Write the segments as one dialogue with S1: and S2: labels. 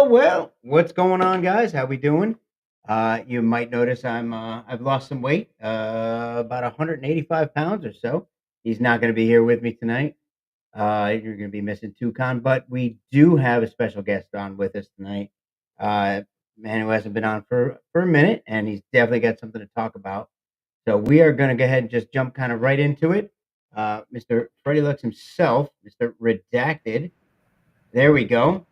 S1: Well, what's going on, guys? How we doing? You might notice I've lost some weight, about 185 pounds or so. He's not going to be here with me tonight. You're going to be missing Toucan, but we do have a special guest on with us tonight. Man who hasn't been on for a minute, and he's definitely got something to talk about. So we are going to go ahead and just jump kind of right into it. Mr. Freddie Lux himself, Mr. Redacted. There we go.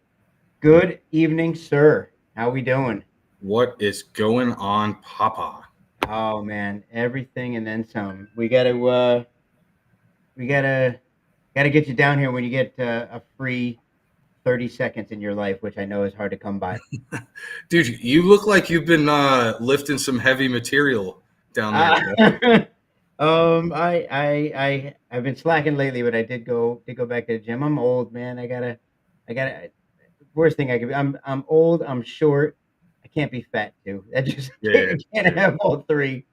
S1: Good evening, sir. How we doing?
S2: What is going on, Papa?
S1: Oh man, everything and then some. We gotta get you down here when you get a free 30 seconds in your life, which I know is hard to come by.
S2: Dude, you look like you've been lifting some heavy material down there.
S1: I've been slacking lately, but I did go back to the gym. I'm old, man. I gotta. Worst thing I could be. I'm old. I'm short. I can't be fat too. I just
S2: Yeah.
S1: can't have all three.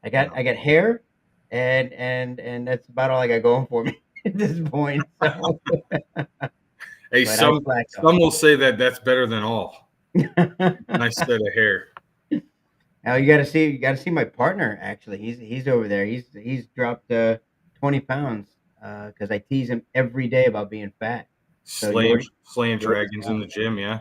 S1: I got hair, and that's about all I got going for me at this point. So,
S2: Hey,
S1: but I
S2: some
S1: slacked
S2: will say that that's better than all.
S1: off.
S2: Nice set of hair.
S1: Now you got to see my partner. Actually, he's over there. He's dropped 20 pounds because I tease him every day about being fat. So
S2: Slaying dragons in the gym, yeah.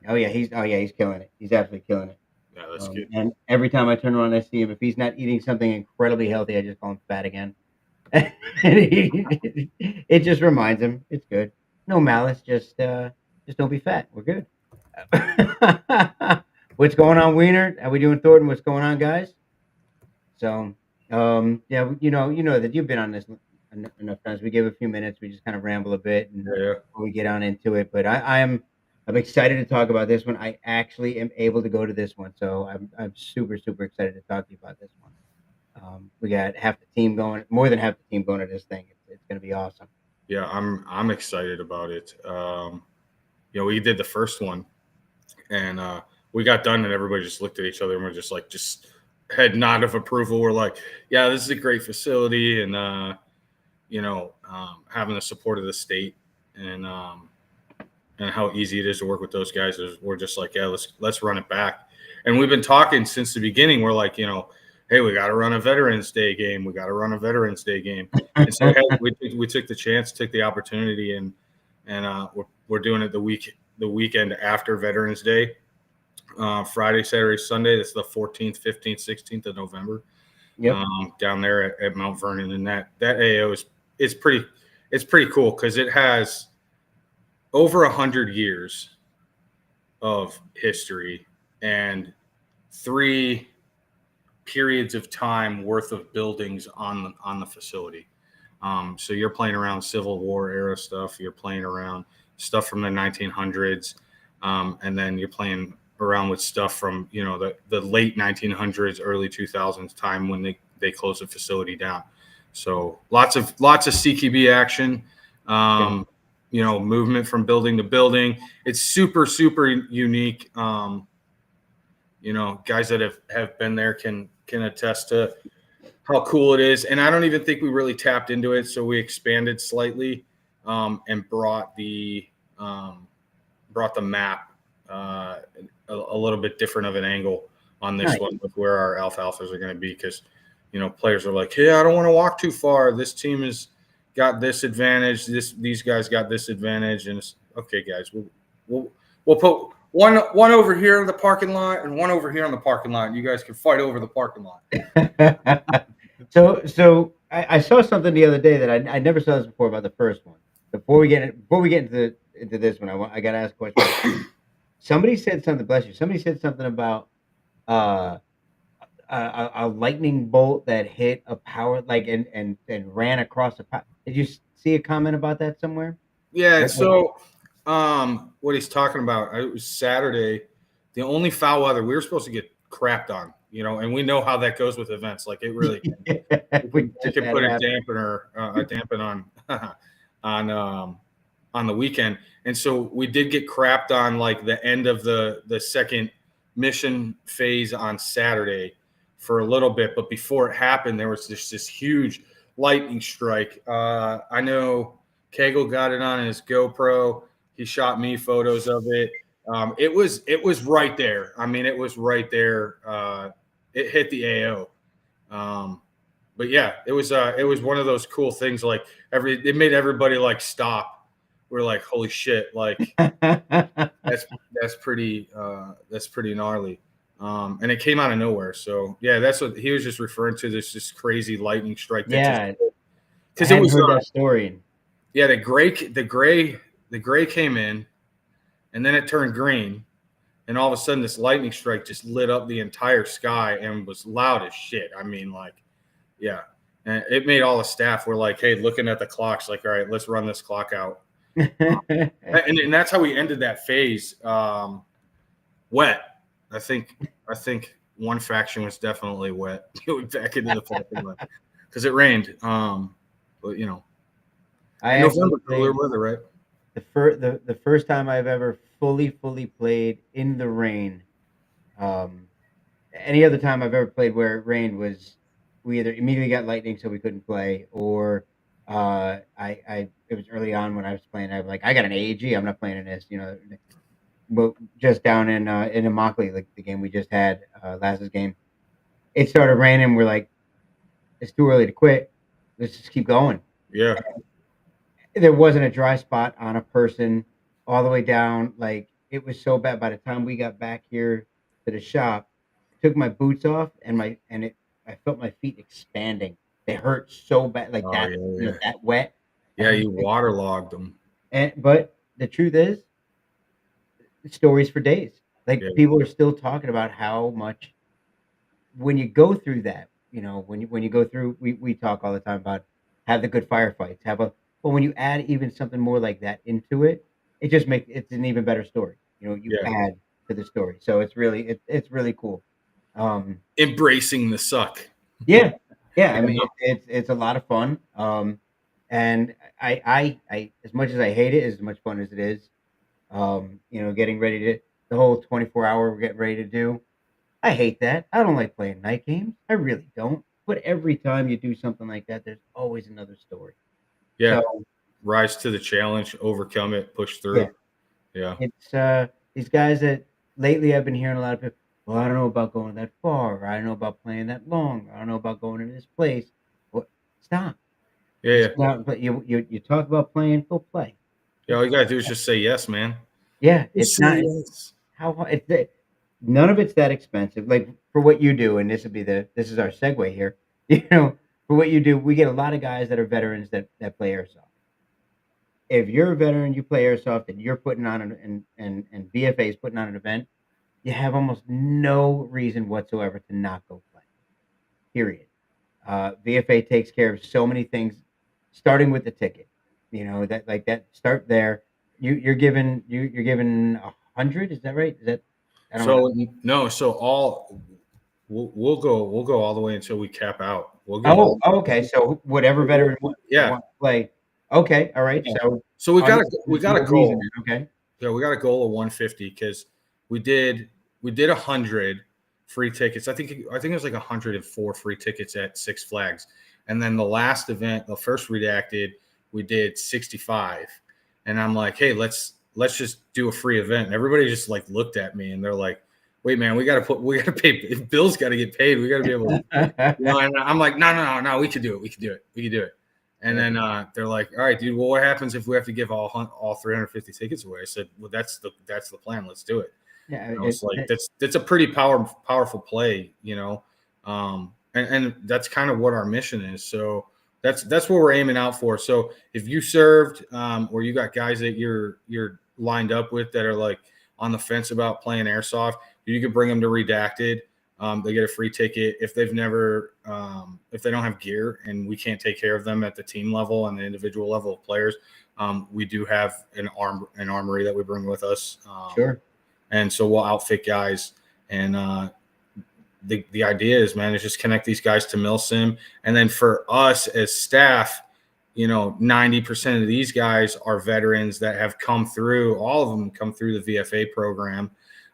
S1: He's killing it. He's absolutely killing it.
S2: Yeah, that's good.
S1: And every time I turn around, I see him. If he's not eating something incredibly healthy, I just call him fat again. It just reminds him it's good. No malice, just don't be fat. We're good. What's going on, Wiener? How we doing, Thornton? What's going on, guys? So, yeah, you know that you've been on this enough times. We give a few minutes. We just kind of ramble a bit, and
S2: Yeah.
S1: we get on into it. But I'm excited to talk about this one. I actually am able to go to this one, so I'm super excited to talk to you about this one. We got half the team going, more than half the team going to this thing. It's going to be awesome.
S2: Yeah, I'm excited about it. We did the first one, and we got done, and everybody just looked at each other, and we're just head nod of approval. We're like, yeah, this is a great facility, and having the support of the state, and how easy it is to work with those guys. We're just like, yeah, let's run it back. And we've been talking since the beginning. We're like, hey, we got to run a Veterans Day game. And so we took the chance, took the opportunity, and we're doing it the weekend after Veterans Day, Friday, Saturday, Sunday. That's the 14th, 15th, 16th of November.
S1: Yep.
S2: Down there at Mount Vernon, and that AO is pretty cool because it has over 100 years of history and 3 periods of time worth of buildings on the facility. So you're playing around Civil War era stuff. You're playing around stuff from the 1900s, and then you're playing around with stuff from the late 1900s, early 2000s time when they closed the facility down. So lots of CQB action. Movement from building to building. It's super unique. Guys that have been there can attest to how cool it is. And I don't even think we really tapped into it. So we expanded slightly and brought the map a little bit different of an angle on this one with where our alphas are going to be, because players are like, hey, I don't want to walk too far. This team has got this advantage. These guys got this advantage, and it's okay, guys. We'll put one over here in the parking lot and one over here in the parking lot. And you guys can fight over the parking lot.
S1: So I saw something the other day that I never saw this before about the first one. Before we get into this one, I got to ask a question. Somebody said something. Bless you. Somebody said something about a lightning bolt that hit a power and ran across the power. Did you see a comment about that somewhere?
S2: Yeah. So what he's talking about, it was Saturday. The only foul weather, we were supposed to get crapped on, and we know how that goes with events. Like it really can, it can put a dampen on the weekend. And so we did get crapped on like the end of the second mission phase on Saturday for a little bit. But before it happened, there was this huge lightning strike. I know Kegel got it on his GoPro. He shot me photos of it. It was right there. I mean, it was right there. It hit the AO. But yeah, it was one of those cool things. Like it made everybody like stop. We're like, holy shit! Like that's pretty gnarly. And it came out of nowhere. So yeah, that's what he was just referring to. This crazy lightning strike.
S1: Yeah, I
S2: Because it
S1: hadn't
S2: was
S1: heard that story.
S2: yeah, the gray came in, and then it turned green, and all of a sudden this lightning strike just lit up the entire sky and was loud as shit. I mean, like, yeah, and it made all the staff were like, hey, looking at the clocks, like, all right, let's run this clock out. And that's how we ended that phase. Wet. I think one faction was definitely wet. Back into the parking lot because it rained. But you know,
S1: I
S2: November
S1: actually
S2: cooler weather, right?
S1: the first time I've ever fully played in the rain. Any other time I've ever played where it rained was we either immediately got lightning so we couldn't play, or I it was early on when I was playing. I was like, I got an AEG, I'm not playing in this, you know. But just down in Immokalee, like the game we just had, last game, it started raining. We're like, it's too early to quit. Let's just keep going.
S2: Yeah.
S1: There wasn't a dry spot on a person all the way down. Like, it was so bad. By the time we got back here to the shop, I took my boots off and I felt my feet expanding. They hurt so bad, like that, you know, that wet.
S2: Yeah, you waterlogged them.
S1: But the truth is, stories for days. Like, people are still talking about how much when you go through that, you know, when you go through, we talk all the time about have the good firefights, but when you add even something more like that into it, it just makes it's an even better story. You know, you add to the story, so it's really cool.
S2: Embracing the suck.
S1: Yeah, I mean, it's a lot of fun. And I as much as I hate it, as much fun as it is, you know, getting ready to the whole 24-hour we're getting ready to do. I hate that. I don't like playing night games. I really don't. But every time you do something like that, there's always another story.
S2: Yeah. So, rise to the challenge, overcome it, push through. Yeah.
S1: It's these guys that lately I've been hearing a lot of people, well, I don't know about going that far, or I don't know about playing that long, or I don't know about going to this place. Well, stop.
S2: Yeah.
S1: But you talk about playing, go play.
S2: Yeah, all you gotta do is just say yes, man.
S1: Yeah, it's not how it's none of it's that expensive. Like, for what you do, and this is our segue here. You know, for what you do, we get a lot of guys that are veterans that play airsoft. If you're a veteran, you play airsoft, and you're putting on and VFA is putting on an event, you have almost no reason whatsoever to not go play. Period. VFA takes care of so many things, starting with the ticket. You know, that start there. You're given 100. Is that right? Is that
S2: no? So all we'll go all the way until we cap out. We'll
S1: go. Oh, okay. So whatever veteran wants to play. Okay, all right.
S2: So we got a goal.
S1: Okay.
S2: Yeah, we got a goal of 150 because we did 100 free tickets. I think it was like 104 free tickets at Six Flags, and then the last event, the first Redacted, we did 65. And I'm like, hey, let's just do a free event. And everybody just like looked at me and they're like, wait, man, we gotta pay. Bills got to get paid. We got to be able to. You know, and I'm like, no, we could do it. And then they're like, all right, dude. Well, what happens if we have to give all 350 tickets away? I said, well, that's the plan. Let's do it. Yeah, it's like that's a pretty powerful play, you know, and that's kind of what our mission is. So that's what we're aiming out for. So if you served, or you got guys that you're lined up with that are like on the fence about playing airsoft, you could bring them to Redacted. They get a free ticket if they've never, if they don't have gear and we can't take care of them at the team level and the individual level of players. We do have an armory that we bring with us.
S1: Sure.
S2: And so we'll outfit guys. And the idea is, man, is just connect these guys to MilSim. And then for us as staff, you know, 90% of these guys are veterans that have come through, all of them come through the VFA program.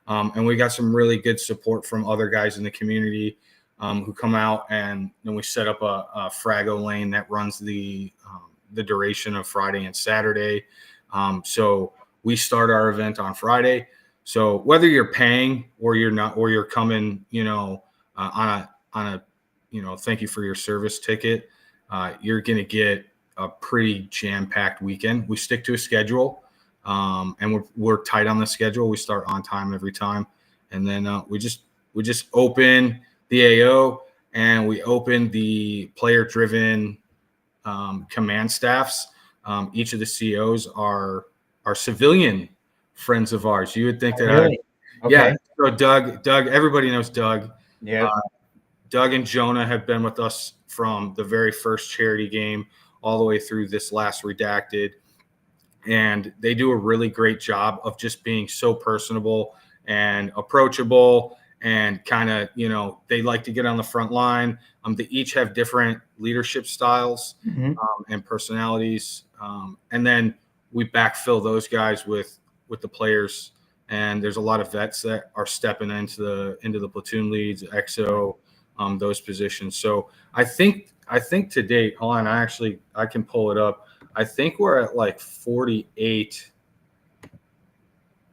S2: And we got some really good support from other guys in the community who come out, and then we set up a Frago lane that runs the duration of Friday and Saturday. So we start our event on Friday. So whether you're paying or you're not, or you're coming, on a thank you for your service ticket, you're going to get a pretty jam-packed weekend. We stick to a schedule, and we're tight on the schedule. We start on time every time, and then we just open the AO, and we open the player-driven command staffs. Each of the COs are civilian friends of ours. You would think that,
S1: Really?
S2: yeah.
S1: Okay.
S2: So Doug, everybody knows Doug.
S1: Yeah.
S2: Doug and Jonah have been with us from the very first charity game all the way through this last Redacted. And they do a really great job of just being so personable and approachable, and kind of, they like to get on the front line. They each have different leadership styles and personalities. And then we backfill those guys with the players. And there's a lot of vets that are stepping into the platoon leads, XO, those positions. So I think to date, hold on, I can pull it up. I think we're at like 48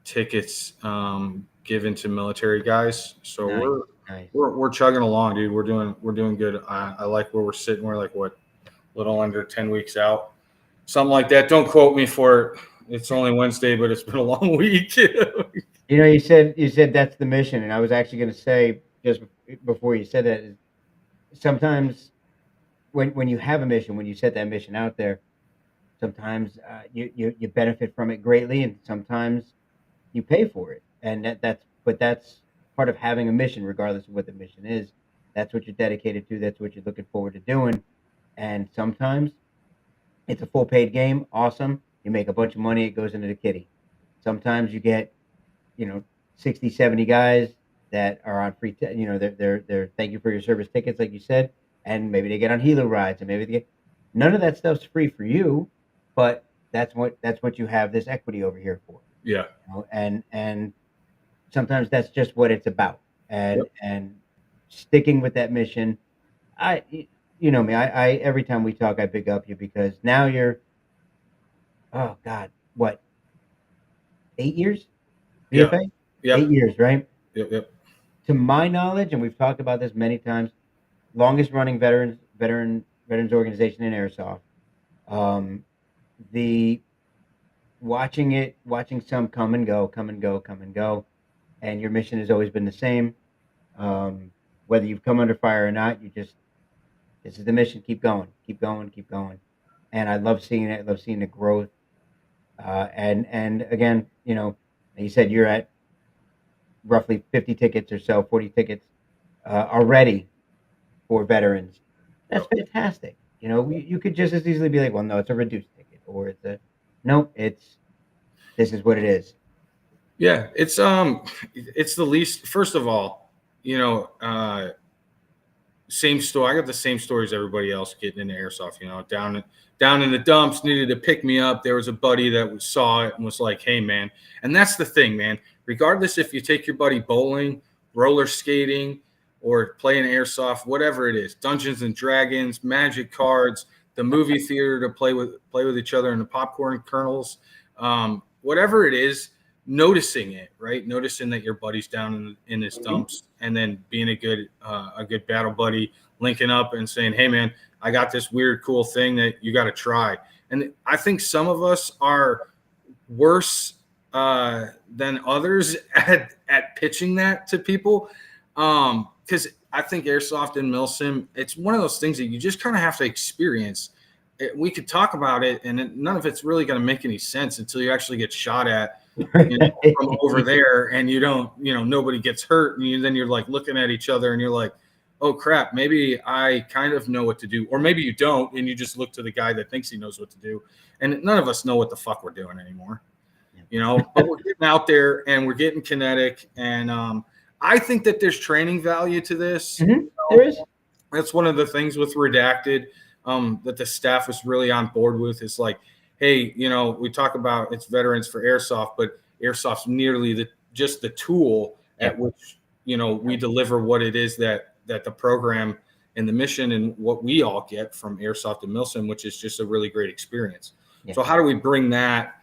S2: tickets given to military guys. So
S1: nice.
S2: we're chugging along, dude. We're doing good. I like where we're sitting. We're like, what, a little under 10 weeks out, something like that. Don't quote me for it. It's only Wednesday, but it's been a long week.
S1: You said that's the mission, and I was actually going to say, just before you said that, is sometimes when you have a mission, when you set that mission out there, sometimes you benefit from it greatly, and sometimes you pay for it, and that's part of having a mission, regardless of what the mission is. That's what you're dedicated to. That's what you're looking forward to doing. And sometimes it's a full paid game. Awesome. You make a bunch of money. It goes into the kitty. Sometimes you get, 60, 70 guys that are on free, they're thank you for your service tickets, like you said, and maybe they get on helo rides, and maybe they get, none of that stuff's free for you, but that's what you have this equity over here for.
S2: Yeah.
S1: And sometimes that's just what it's about. And
S2: Yep.
S1: and sticking with that mission. You know me, I every time we talk, I big up you, because now you're, oh God, what, 8 years?
S2: Yeah.
S1: VFA?
S2: Yep.
S1: 8 years, right?
S2: Yep.
S1: To my knowledge, and we've talked about this many times, longest running veterans organization in Airsoft. The watching some come and go, and your mission has always been the same. Whether you've come under fire or not, this is the mission. Keep going. And I love seeing it. I love seeing the growth. And again, you said you're at roughly 50 tickets or so, 40 tickets already for veterans. That's fantastic. You could just as easily be like, well, no, it's a reduced ticket, or nope, this is what it is.
S2: Yeah, it's the least. First of all, same story. I got the same stories everybody else getting into airsoft. Down in the dumps, needed to pick me up. There was a buddy that saw it and was like, "Hey, man." And that's the thing, man. Regardless if you take your buddy bowling, roller skating, or playing airsoft, whatever it is, Dungeons and Dragons, Magic cards, the movie theater to play with each other, and the popcorn kernels, whatever it is, noticing it, right? Noticing that your buddy's down in his dumps, and then being a good battle buddy, linking up and saying, "Hey, man, I got this weird, cool thing that you got to try." And I think some of us are worse than others at pitching that to people, because I think airsoft and milsim, it's one of those things that you just kind of have to experience. We could talk about it, and none of it's really going to make any sense until you actually get shot at from over there, and you don't, nobody gets hurt, and then you're like looking at each other, and you're like, oh crap, maybe I kind of know what to do, or maybe you don't, and you just look to the guy that thinks he knows what to do, and none of us know what the fuck we're doing anymore, but we're getting out there and we're getting kinetic, and I think that there's training value to this.
S1: Mm-hmm. There is.
S2: That's one of the things with Redacted that the staff was really on board with. Is like, hey, we talk about it's veterans for airsoft, but airsoft's nearly just the tool at which, we deliver what it is that the program and the mission and what we all get from airsoft and milsim, which is just a really great experience. Yeah. So how do we bring that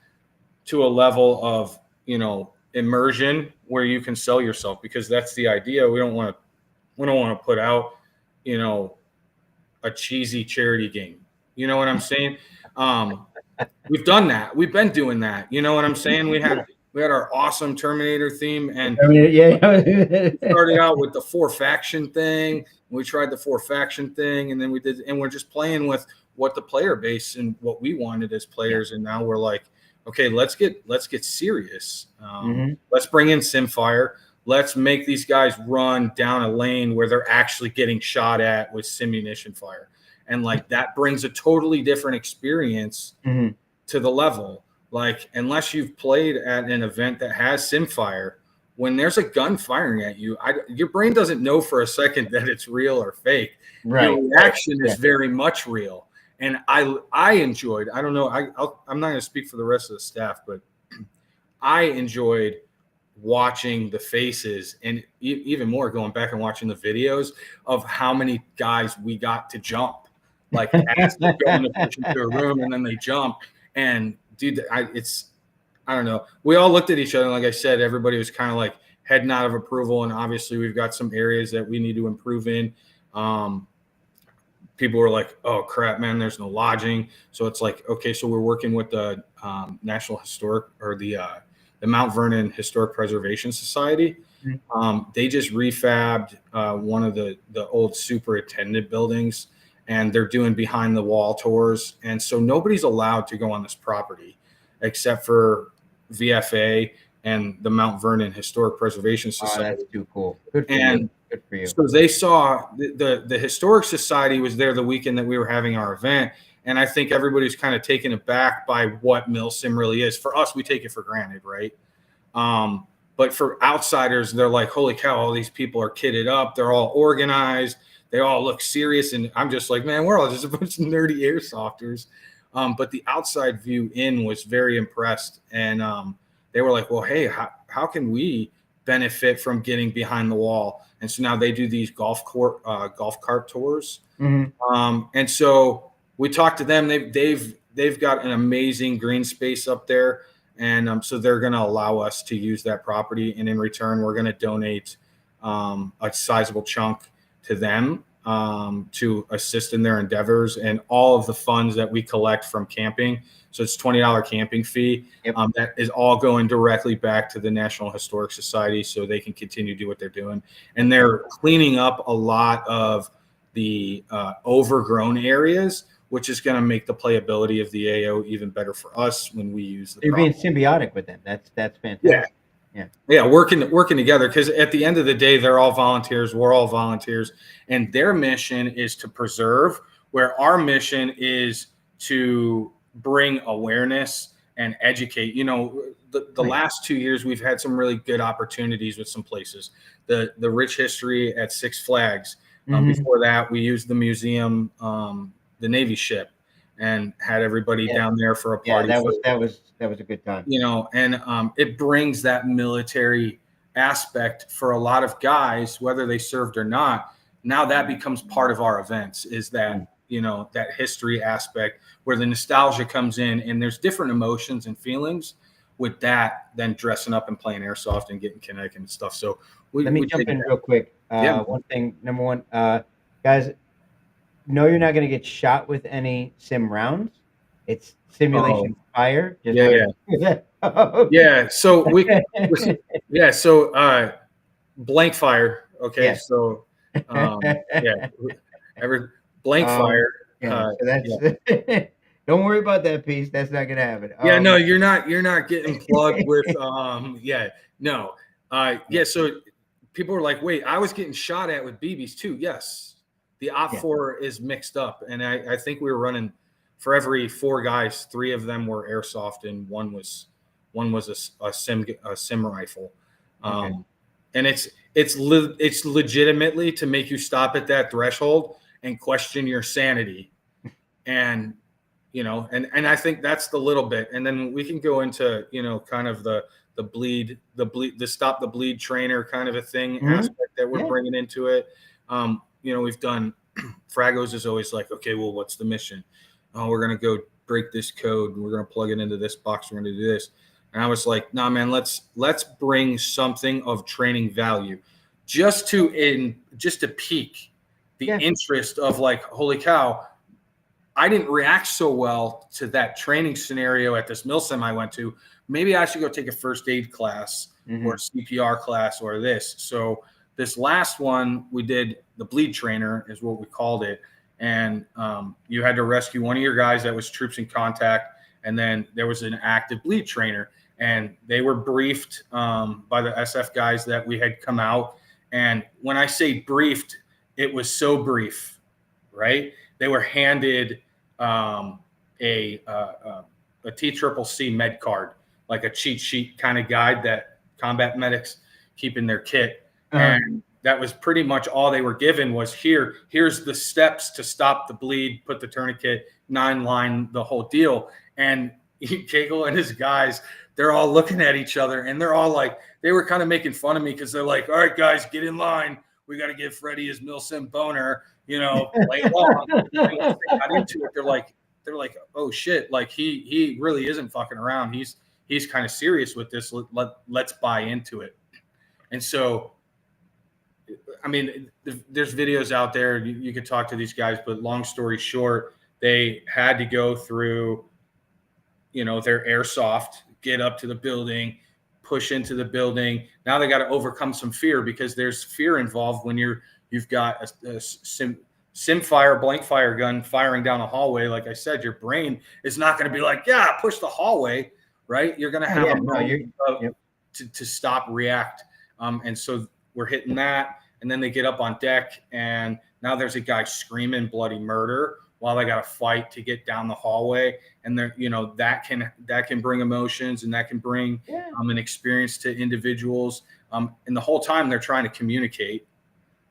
S2: to a level of, immersion where you can sell yourself, because that's the idea. We don't want to put out, you know, a cheesy charity game. You know what I'm saying? We've done that. We've been doing that. You know what I'm saying? We had our awesome Terminator theme, and
S1: I mean, yeah.
S2: we started out with the 4-faction thing. We tried the 4-faction thing, and then we're just playing with what the player base and what we wanted as players. And now we're like, okay, let's get serious. Let's bring in Simfire. Let's make these guys run down a lane where they're actually getting shot at with simunition fire. And like that brings a totally different experience to the level. Like, unless you've played at an event that has Simfire, when there's a gun firing at you, your brain doesn't know for a second that it's real or fake.
S1: Right.
S2: Your reaction is very much real. And I enjoyed, I don't know, I'm not going to speak for the rest of the staff, but I enjoyed watching the faces, and even more going back and watching the videos of how many guys we got to jump. Like, as they're going to push into a room and then they jump. And dude, I don't know. We all looked at each other, and like I said, everybody was kind of like head nod of approval. And obviously we've got some areas that we need to improve in. People were like, oh crap, man, there's no lodging. So it's like, okay, so we're working with the National Historic, or the Mount Vernon Historic Preservation Society. They just refabbed one of the old superintendent buildings, and they're doing behind the wall tours. And so nobody's allowed to go on this property except for VFA and the Mount Vernon Historic Preservation Society.
S1: Oh, that's too cool. Good for you. Good for you.
S2: So they saw the Historic Society was there the weekend that we were having our event. And I think everybody's kind of taken aback by what Milsim really is. For us, we take it for granted, right? But for outsiders, they're like, holy cow, all these people are kitted up. They're all organized. They all look serious. And I'm just like, man, we're all just a bunch of nerdy airsofters. But the outside view in was very impressed. And they were like, well, hey, how can we benefit from getting behind the wall? And so now they do these golf cart tours. And so we talked to them. They've got an amazing green space up there. And so they're going to allow us to use that property. And in return, we're going to donate a sizable chunk to them to assist in their endeavors, and all of the funds that we collect from camping. So it's $20 camping fee. That is all going directly back to the National Historic Society so they can continue to do what they're doing. And they're cleaning up a lot of the overgrown areas, which is going to make the playability of the AO even better for us when we use the.
S1: You're being symbiotic with them. That's fantastic.
S2: Yeah, working together, because at the end of the day, they're all volunteers. We're all volunteers, and their mission is to preserve, where our mission is to bring awareness and educate. You know, the last 2 years, we've had some really good opportunities with some places. The rich history at Six Flags. Before that, we used the museum, the Navy ship, and had everybody down there for a party.
S1: That was a good time.
S2: You know, and it brings that military aspect for a lot of guys, whether they served or not. Now that becomes part of our events, is that, you know, that history aspect where the nostalgia comes in, and there's different emotions and feelings with that than dressing up and playing airsoft and getting kinetic and stuff. So
S1: let me jump in real quick. One thing, number one, guys, no, you're not going to get shot with any sim rounds. It's simulation fire.
S2: So blank fire. Okay. So blank fire.
S1: So that's don't worry about that piece. That's not going to happen.
S2: No, you're not getting plugged with So people were like, wait, I was getting shot at with BBs too. Yes. The OPFOR is mixed up. And I think we were running, for every 4 guys, 3 of them were airsoft, and one was a sim rifle. And it's legitimately to make you stop at that threshold and question your sanity. And, you know, and I think that's the little bit. And then we can go into, you know, kind of the stop the bleed trainer kind of a thing aspect that we're bringing into it. You know, we've done Fragos is always like, okay, well, what's the mission? Oh, we're going to go break this code. We're going to plug it into this box. We're going to do this. And I was like, nah, man, let's bring something of training value just to pique the interest of like, holy cow, I didn't react so well to that training scenario at this milsim I went to. Maybe I should go take a first aid class or a CPR class or this. So this last one we did, the bleed trainer is what we called it. And you had to rescue one of your guys that was troops in contact. And then there was an active bleed trainer. And they were briefed by the SF guys that we had come out. And when I say briefed, it was so brief, right? They were handed a TCCC med card, like a cheat sheet kind of guide that combat medics keep in their kit. And that was pretty much all they were given was here's the steps to stop the bleed, put the tourniquet, 9-line, the whole deal. And Cagle and his guys, they're all looking at each other and they're all like, they were kind of making fun of me because they're like, all right, guys, get in line. We got to give Freddie his milsim boner, play along. Got into it. They're like, oh shit, like he really isn't fucking around. He's kind of serious with this. Let's buy into it. And so, I mean, there's videos out there. You could talk to these guys, but long story short, they had to go through, their airsoft, get up to the building, push into the building. Now they got to overcome some fear because there's fear involved when you've got a sim fire, blank fire gun firing down a hallway. Like I said, your brain is not going to be like, yeah, push the hallway, right? You're going to have a moment to stop, react. And so we're hitting that. And then they get up on deck and now there's a guy screaming bloody murder while they got to fight to get down the hallway. And there, that can bring emotions and that can bring an experience to individuals. And the whole time they're trying to communicate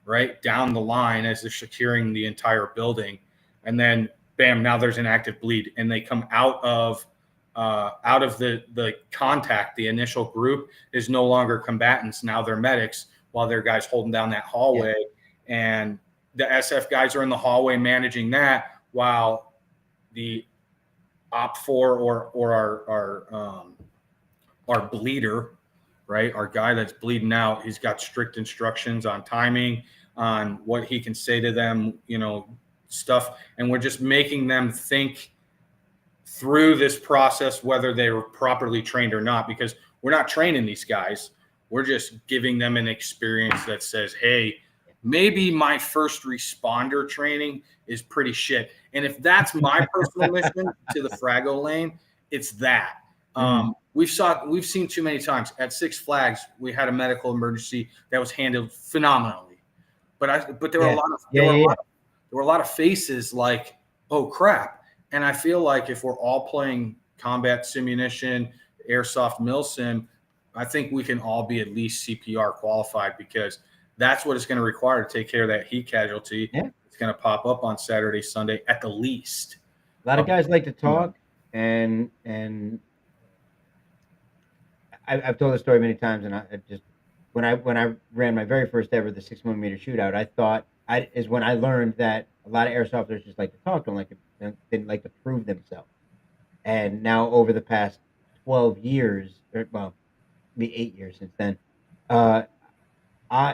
S2: right down the line as they're securing the entire building. And then bam, now there's an active bleed and they come out of the contact. The initial group is no longer combatants. Now they're medics while their guys holding down that hallway. And the SF guys are in the hallway managing that while the OP4 or our bleeder, right? Our guy that's bleeding out, he's got strict instructions on timing, on what he can say to them, stuff. And we're just making them think through this process, whether they were properly trained or not, because we're not training these guys. We're just giving them an experience that says, hey, maybe my first responder training is pretty shit. And if that's my personal mission to the Frago lane, it's that. We've seen too many times at Six Flags, we had a medical emergency that was handled phenomenally. But there were a lot of faces like, oh crap. And I feel like if we're all playing combat simunition, airsoft milsim, I think we can all be at least CPR qualified because that's what it's going to require to take care of that heat casualty. Yeah. It's going to pop up on Saturday, Sunday at the least.
S1: A lot of guys like to talk, and I've told the story many times. And I just when I ran my very first ever the 6mm shootout, I thought is when I learned that a lot of airsofters just like to talk, didn't like to prove themselves. And now over the past 12 years, maybe 8 years since then,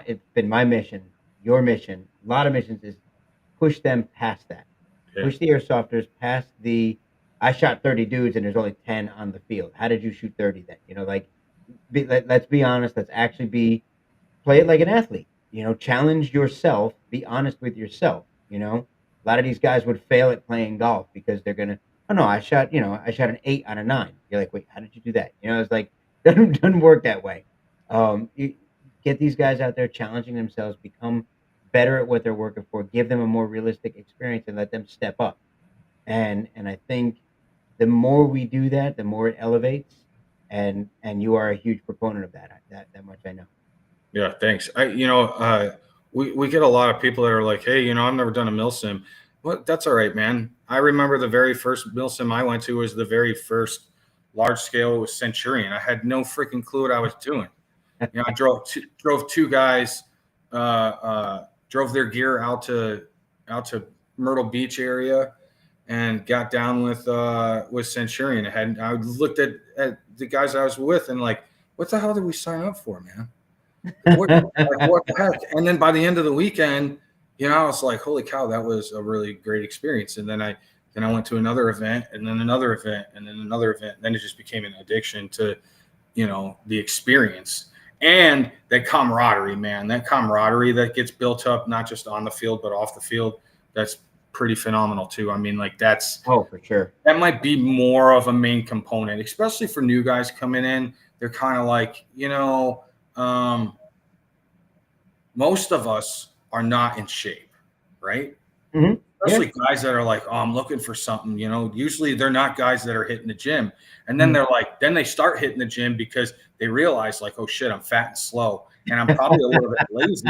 S1: it's been my mission, your mission, a lot of missions is push them past that. Yeah. Push the airsofters past I shot 30 dudes and there's only 10 on the field. How did you shoot 30 then? Let's be honest. Let's actually play it like an athlete. Challenge yourself. Be honest with yourself. A lot of these guys would fail at playing golf because they're gonna. Oh no, I shot an 8 on a 9. You're like, wait, how did you do that? It's like doesn't work that way. You get these guys out there challenging themselves, become better at what they're working for, give them a more realistic experience, and let them step up. And I think the more we do that, the more it elevates. And you are a huge proponent of that. That much I know.
S2: Yeah, thanks. We get a lot of people that are like, hey, I've never done a milsim. Well, that's all right, man. I remember the very first milsim I went to was the very first large scale. It was Centurion. I had no freaking clue what I was doing. I drove two guys, drove their gear out to Myrtle Beach area, and got down with Centurion. I looked at the guys I was with and like, what the hell did we sign up for, man? What the heck? And then by the end of the weekend, I was like, holy cow, that was a really great experience. And then I went to another event, and then another event, and then another event. And then it just became an addiction to, the experience and that camaraderie, man. That camaraderie that gets built up, not just on the field, but off the field. That's pretty phenomenal too. I mean, like that's
S1: for sure.
S2: That might be more of a main component, especially for new guys coming in. They're kind of like, most of us are not in shape, right?
S1: Mm-hmm.
S2: Especially guys that are like, oh, I'm looking for something, usually they're not guys that are hitting the gym. And then they're like, then they start hitting the gym because they realize like, oh shit, I'm fat and slow. And I'm probably a little bit lazy.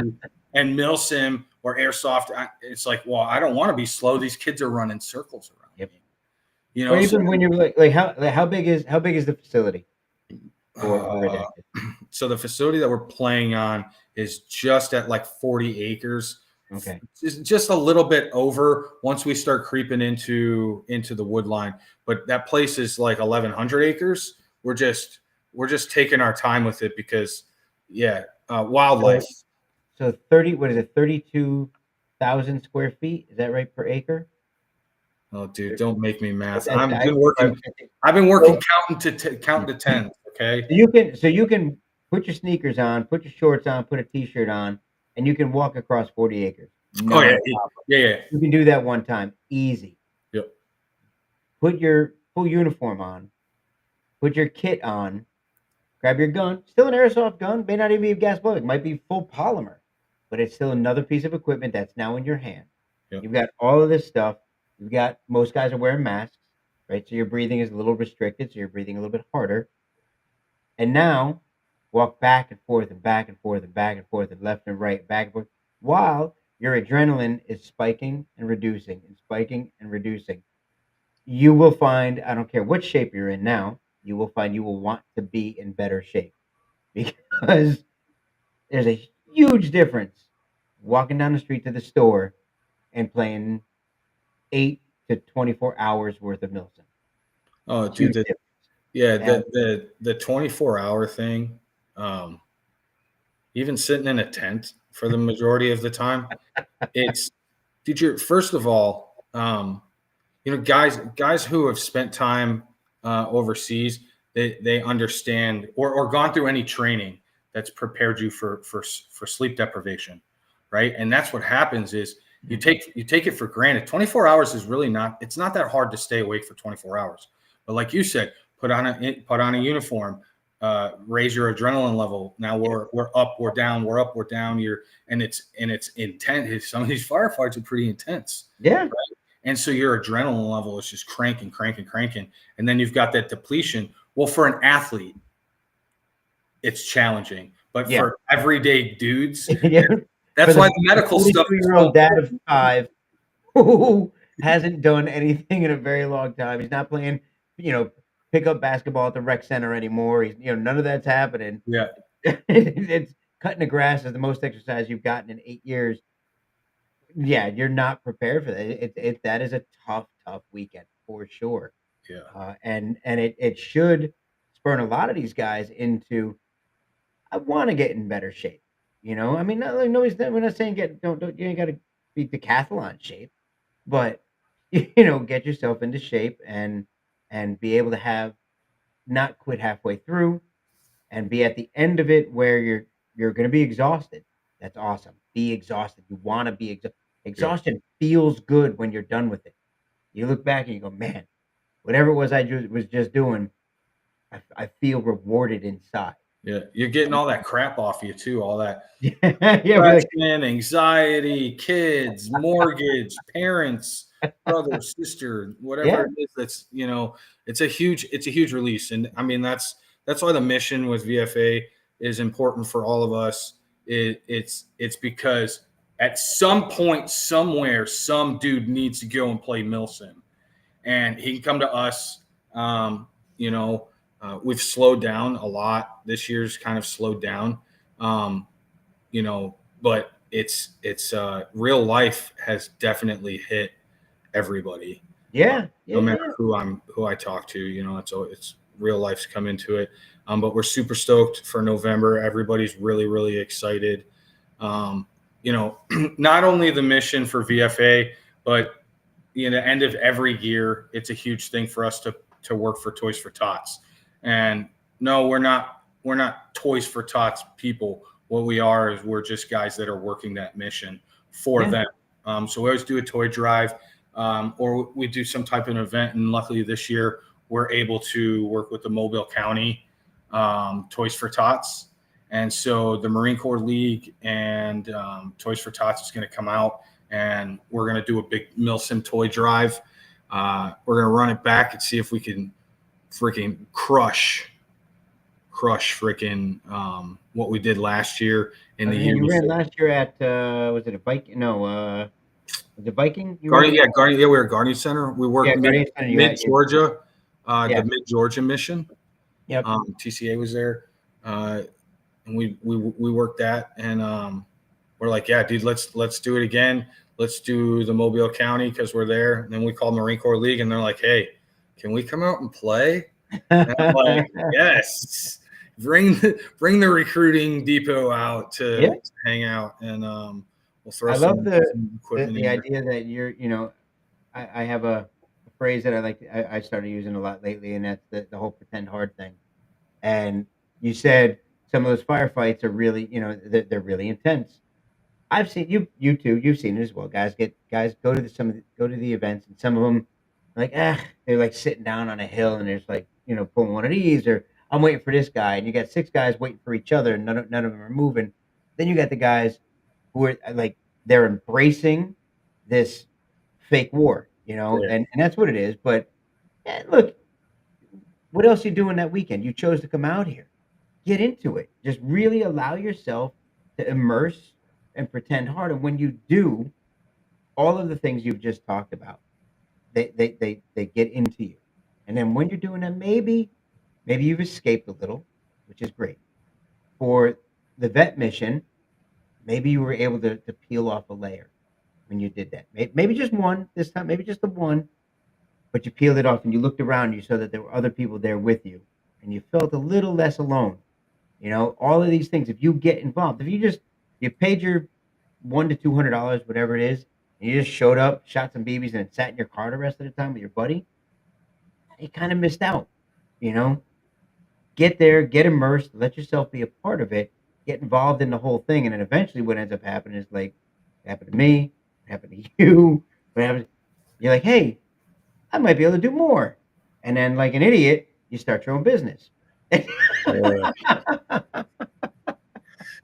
S2: And milsim or airsoft, it's like, well, I don't want to be slow. These kids are running circles around me.
S1: Or even when you're like how big is the facility?
S2: So the facility that we're playing on is just at like 40 acres.
S1: Okay.
S2: Just a little bit over once we start creeping into the wood line. But that place is like 1,100 acres. We're just taking our time with it because, wildlife.
S1: So 32,000 square feet. Is that right, per acre?
S2: Oh, dude, don't make me math. I've been working counting to 10. Okay.
S1: So you can put your sneakers on, put your shorts on, put a t-shirt on, and you can walk across 40 acres.
S2: No yeah.
S1: You can do that one time, easy.
S2: Yep.
S1: Put your full uniform on, put your kit on, grab your gun. Still an airsoft gun, may not even be a gas bullet, it might be full polymer, but it's still another piece of equipment that's now in your hand. Yep. You've got all of this stuff. Most guys are wearing masks, right? So your breathing is a little restricted, so you're breathing a little bit harder. And now walk back and forth and back and forth and back and forth and left and right, back and forth, while your adrenaline is spiking and reducing and spiking and reducing. You will find, I don't care what shape you're in now, you will find you will want to be in better shape, because there's a huge difference walking down the street to the store and playing 8 to 24 hours worth of milsim.
S2: Oh, dude, the 24-hour thing, even sitting in a tent for the majority of the time, it's, dude, first of all, guys who have spent time overseas, they understand or gone through any training that's prepared you for sleep deprivation, right? And that's what happens is you take it for granted. 24 hours is really it's not that hard to stay awake for 24 hours. But like you said, put on a uniform, raise your adrenaline level. Now we're up, we're down, we're up, we're down. And it's intense. Some of these firefights are pretty intense.
S1: Yeah.
S2: Right? And so your adrenaline level is just cranking. And then you've got that depletion. Well, for an athlete, it's challenging. But for everyday dudes, that's why the medical stuff.
S1: 42-year-old dad of 5 who hasn't done anything in a very long time. He's not playing, pick up basketball at the rec center anymore. He's, none of that's happening.
S2: Yeah.
S1: It's cutting the grass is the most exercise you've gotten in 8 years. Yeah, you're not prepared for that. That is a tough weekend for sure.
S2: Yeah.
S1: And it should spur a lot of these guys into, I want to get in better shape. I mean, we're not saying don't you ain't got to be decathlon shape, but get yourself into shape and be able to not quit halfway through and be at the end of it where you're going to be exhausted. That's awesome. Be exhausted. You want to be exhausted. Exhaustion feels good when you're done with it. You look back and you go, man, whatever it was I was just doing, I feel rewarded inside.
S2: Yeah, you're getting all that crap off you too, all that anxiety, kids, mortgage, parents, brother, sister, whatever it is. That's it's a huge release, and I mean that's why the mission with VFA is important for all of us. It's because at some point somewhere some dude needs to go and play milsim, and he can come to us. We've slowed down a lot. This year's kind of slowed down, but it's real life has definitely hit everybody.
S1: Yeah.
S2: No
S1: Yeah.
S2: matter who I talk to, it's real life's come into it. But we're super stoked for November. Everybody's really, really excited. Not only the mission for VFA, but the end of every year, it's a huge thing for us to work for Toys for Tots. And no, we're not Toys for Tots people. What we are is we're just guys that are working that mission for them. So we always do a toy drive, or we do some type of event. And luckily this year we're able to work with the Mobile County Toys for Tots. And so the Marine Corps League and Toys for Tots is going to come out, and we're going to do a big Milsim toy drive. We're going to run it back and see if we can freaking crush freaking what we did last year in the year.
S1: You ran last year at was it a Viking? No, was it Viking?
S2: Guardian, we were at Guardian Center. We worked mid Georgia, the Mid Georgia mission.
S1: Yep.
S2: TCA was there, and we worked that, and we're like, yeah, dude, let's do it again. Let's do the Mobile County because we're there. And then we called Marine Corps League, and they're like, hey, can we come out and play? And I'm like, yes. Bring the recruiting depot out to hang out, and we'll throw. I love
S1: the idea that you're. I have a phrase that I started using a lot lately, and that's the whole pretend hard thing. And you said some of those firefights are really, they're really intense. I've seen you too. You've seen it as well. Guys go to the events, and some of them they're like sitting down on a hill, and there's like pulling one of these, or I'm waiting for this guy, and you got 6 guys waiting for each other, and none of them are moving. Then you got the guys who are like they're embracing this fake war, and that's what it is. But look, what else you doing that weekend? You chose to come out here. Get into it. Just really allow yourself to immerse and pretend hard. And when you do, all of the things you've just talked about, they get into you. And then when you're doing that, maybe you've escaped a little, which is great. For the vet mission, maybe you were able to peel off a layer when you did that. Maybe just one this time, maybe just the one, but you peeled it off and you looked around and you saw that there were other people there with you, and you felt a little less alone. All of these things, if you get involved, if you paid your $100 to $200, whatever it is, and you just showed up, shot some BBs, and sat in your car the rest of the time with your buddy, you kind of missed out. Get there, get immersed, let yourself be a part of it, get involved in the whole thing, and then eventually what ends up happening is like, it happened to me, it happened to you, you're like, hey, I might be able to do more. And then like an idiot, you start your own business.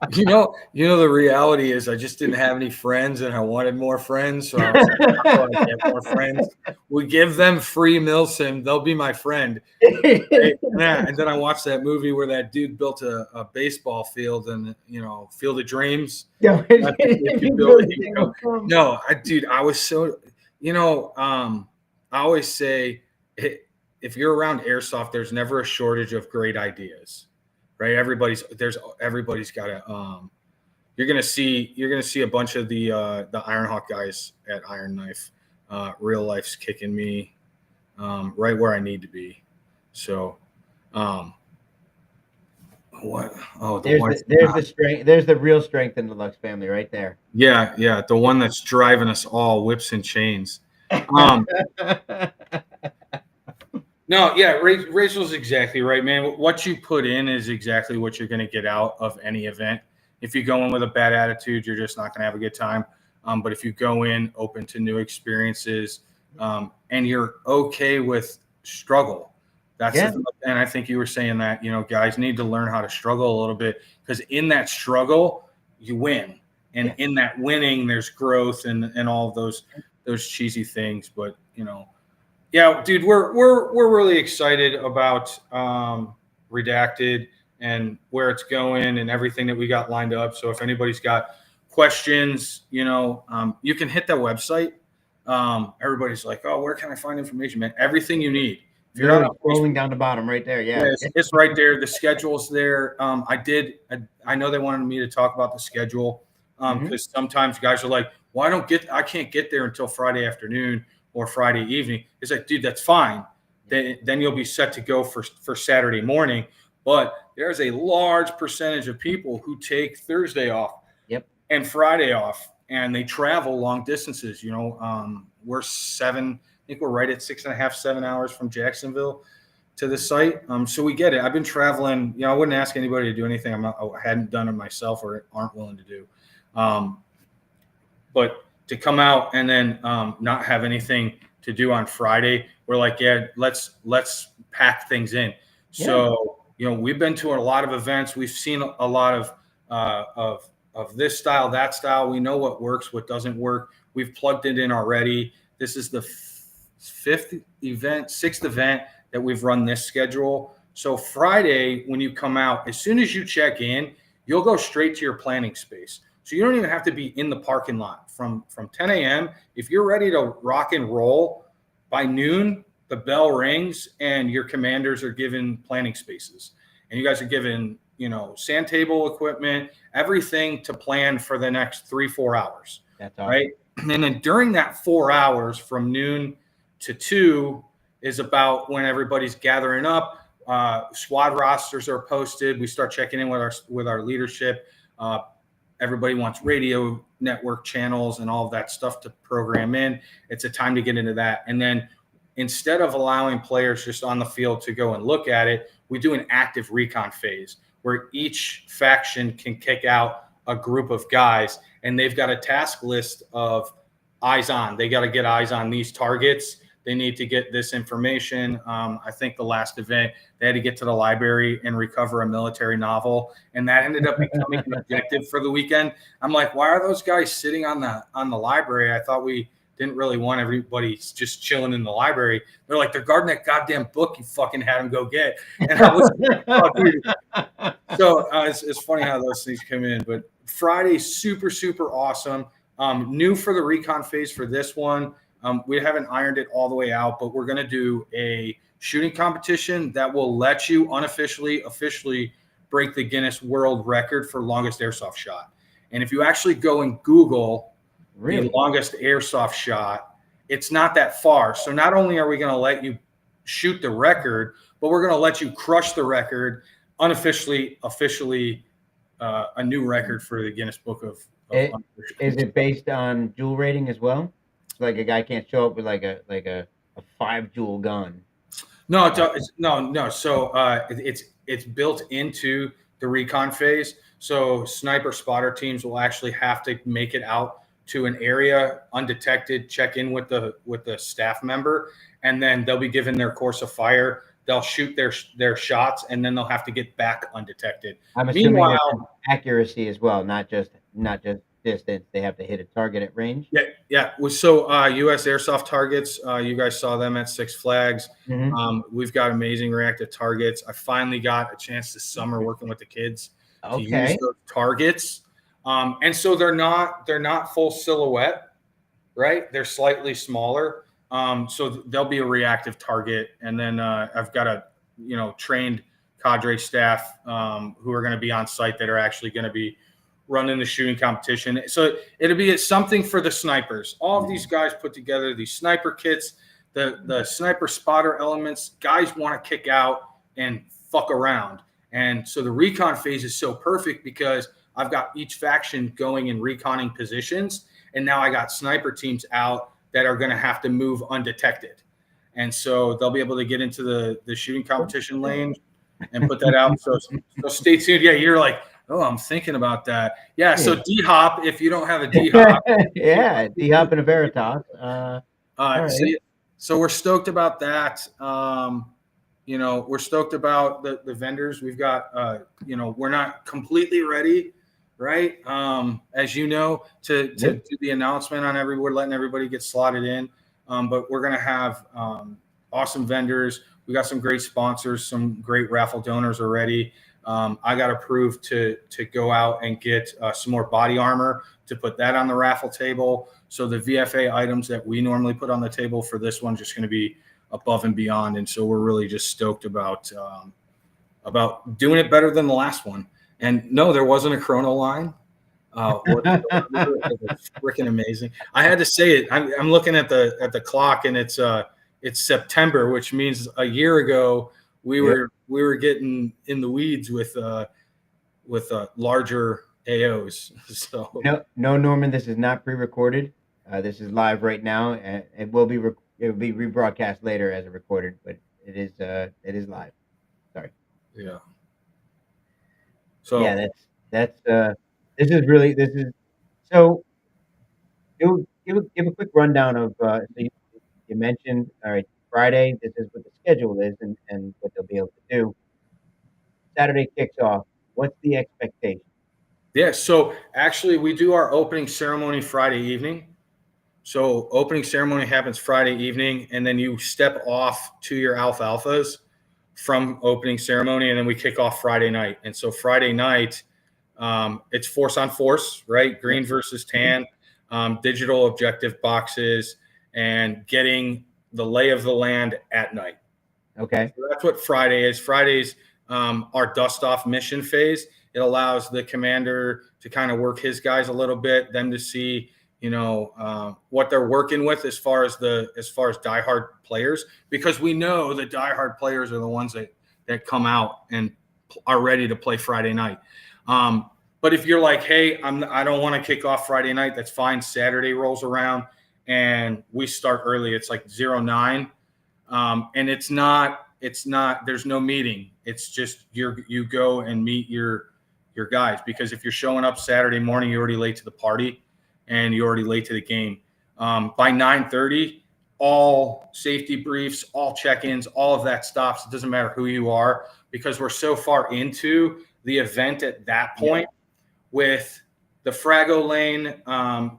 S2: The reality is I just didn't have any friends, and I wanted more friends. So I was like, how do I get more friends? We give them free Milsim. They'll be my friend. And then I watched that movie where that dude built a baseball field and, Field of Dreams.
S1: Yeah.
S2: No, I was so, I always say if you're around airsoft, there's never a shortage of great ideas. Right, everybody's got a. You're gonna see a bunch of the Ironhawk guys at Iron Knife. Real life's kicking me right where I need to be. So, what? Oh, there's
S1: the strength. There's the real strength in the Lux family right there.
S2: Yeah, the one that's driving us all, whips and chains. No, yeah, Rachel's exactly right, man. What you put in is exactly what you're going to get out of any event. If you go in with a bad attitude, you're just not going to have a good time. But if you go in open to new experiences, and you're okay with struggle, and I think you were saying that, guys need to learn how to struggle a little bit, because in that struggle, you win. And in that winning, there's growth and all of those cheesy things. But, yeah, dude, we're really excited about Redacted and where it's going and everything that we got lined up. So if anybody's got questions, you can hit that website. Everybody's like, oh, where can I find information, man? Everything you need.
S1: If you're not scrolling down the bottom right there,
S2: it's right there. The schedule's there. I know they wanted me to talk about the schedule because sometimes guys are like, well, I can't get there until Friday afternoon. or Friday evening. It's like, dude, that's fine. Then you'll be set to go for Saturday morning. But there's a large percentage of people who take Thursday off and Friday off, and they travel long distances. We're I think we're right at 6.5, 7 hours from Jacksonville to the site. So we get it. I've been traveling. I wouldn't ask anybody to do anything I hadn't done it myself or aren't willing to do. But to come out and then not have anything to do on Friday, we're like, yeah, let's pack things in. Yeah. So we've been to a lot of events. We've seen a lot of this style, that style. We know what works, what doesn't work. We've plugged it in already. This is the sixth event that we've run this schedule. So Friday, when you come out, as soon as you check in, you'll go straight to your planning space. So you don't even have to be in the parking lot from 10 a.m. If you're ready to rock and roll, by noon, the bell rings and your commanders are given planning spaces. And you guys are given, sand table equipment, everything to plan for the next 3-4 hours. That's awesome. Right. And then during that 4 hours from noon to 2 is about when everybody's gathering up. Squad rosters are posted. We start checking in with our leadership. Everybody wants radio network channels and all of that stuff to program in. It's a time to get into that. And then instead of allowing players just on the field to go and look at it, we do an active recon phase where each faction can kick out a group of guys, and they've got a task list of eyes on. They got to get eyes on these targets. They need to get this information. I think the last event, they had to get to the library and recover a military novel, and that ended up becoming an objective for the weekend. I'm like, why are those guys sitting on the library? I thought we didn't really want everybody just chilling in the library. They're like, they're guarding that goddamn book you fucking had them go get. And I was oh, dude. So it's funny how those things come in. But Friday, super, super awesome. New for the recon phase for this one. We haven't ironed it all the way out, but we're going to do a shooting competition that will let you officially break the Guinness World Record for longest airsoft shot. And if you actually go and Google the longest airsoft shot, it's not that far. So not only are we going to let you shoot the record, but we're going to let you crush the record officially a new record for the Guinness Book of
S1: Is it based on jewel rating as well? So like a guy can't show up with like a 5 jewel gun.
S2: No. So it's built into the recon phase. So sniper spotter teams will actually have to make it out to an area undetected, check in with the staff member, and then they'll be given their course of fire. They'll shoot their shots, and then they'll have to get back undetected.
S1: I'm assuming accuracy as well, not just distance. They have to hit a target at range.
S2: Yeah. So U.S. Airsoft targets, you guys saw them at Six Flags. Mm-hmm. We've got amazing reactive targets. I finally got a chance this summer working with the kids to use those targets. And so they're not full silhouette, right? They're slightly smaller. So they'll be a reactive target. And then I've got a trained cadre staff who are going to be on site that are actually going to be running the shooting competition. So it'll be something for the snipers. All of these guys put together these sniper kits, the sniper spotter elements. Guys want to kick out and fuck around. And so the recon phase is so perfect because I've got each faction going and reconning positions, and now I got sniper teams out that are going to have to move undetected. And so they'll be able to get into the shooting competition lane and put that out. So stay tuned. Yeah, you're like, oh, I'm thinking about that. Yeah, so D-Hop, if you don't have a D-Hop.
S1: Yeah, D-Hop and a Veritas.
S2: Right. So we're stoked about that. We're stoked about the vendors. We've got, we're not completely ready, right? As you know, to do the announcement on we're letting everybody get slotted in. But we're going to have awesome vendors. We got some great sponsors, some great raffle donors already. I got approved to go out and get some more body armor to put that on the raffle table. So the VFA items that we normally put on the table for this one just going to be above and beyond. And so we're really just stoked about doing it better than the last one. And no, there wasn't a chrono line. Whatsoever. It was freaking amazing. I had to say it. I'm looking at the clock, and it's September, which means a year ago we were getting in the weeds with larger AOs. So
S1: No, Norman, this is not pre-recorded. This is live right now, and it will be rebroadcast later as a recorded, but it is live. Sorry.
S2: yeah. So
S1: Yeah, this is so. Give a quick rundown of. So you mentioned, all right, Friday. This is what the schedule is, and what they'll be able to do. Saturday kicks off. What's the expectation?
S2: yeah. So actually, we do our opening ceremony Friday evening. So opening ceremony happens Friday evening, and then you step off to your alfalfas from opening ceremony, and then we kick off Friday night. And so Friday night, it's force on force, right? Green versus tan, digital objective boxes, and getting the lay of the land at night.
S1: Okay.
S2: So that's what Friday is. Friday's our dust off mission phase. It allows the commander to kind of work his guys a little bit, them to see, what they're working with as far as diehard players, because we know the diehard players are the ones that come out and are ready to play Friday night. But if you're like, hey, I don't want to kick off Friday night, that's fine. Saturday rolls around and we start early. It's like 09. And it's not, there's no meeting. It's just you go and meet your guys, because if you're showing up Saturday morning, you're already late to the party and you're already late to the game. By 9:30, all safety briefs, all check-ins, all of that stops. It doesn't matter who you are, because we're so far into the event at that point with the Frago lane,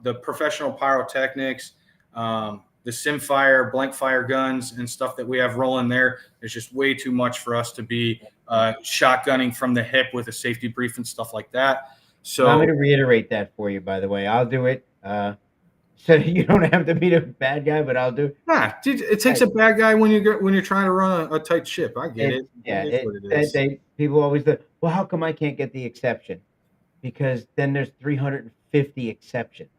S2: the professional pyrotechnics, the Simfire, blank fire guns and stuff that we have rolling there. There's just way too much for us to be shotgunning from the hip with a safety brief and stuff like that. So
S1: Allow me to reiterate that for you, by the way. I'll do it. So you don't have to be the bad guy, but I'll do it.
S2: yeah, it takes a bad guy when you're trying to run a tight ship. I get it.
S1: Yeah,
S2: It is what it is.
S1: people always say, well, how come I can't get the exception? Because then there's 350 exceptions.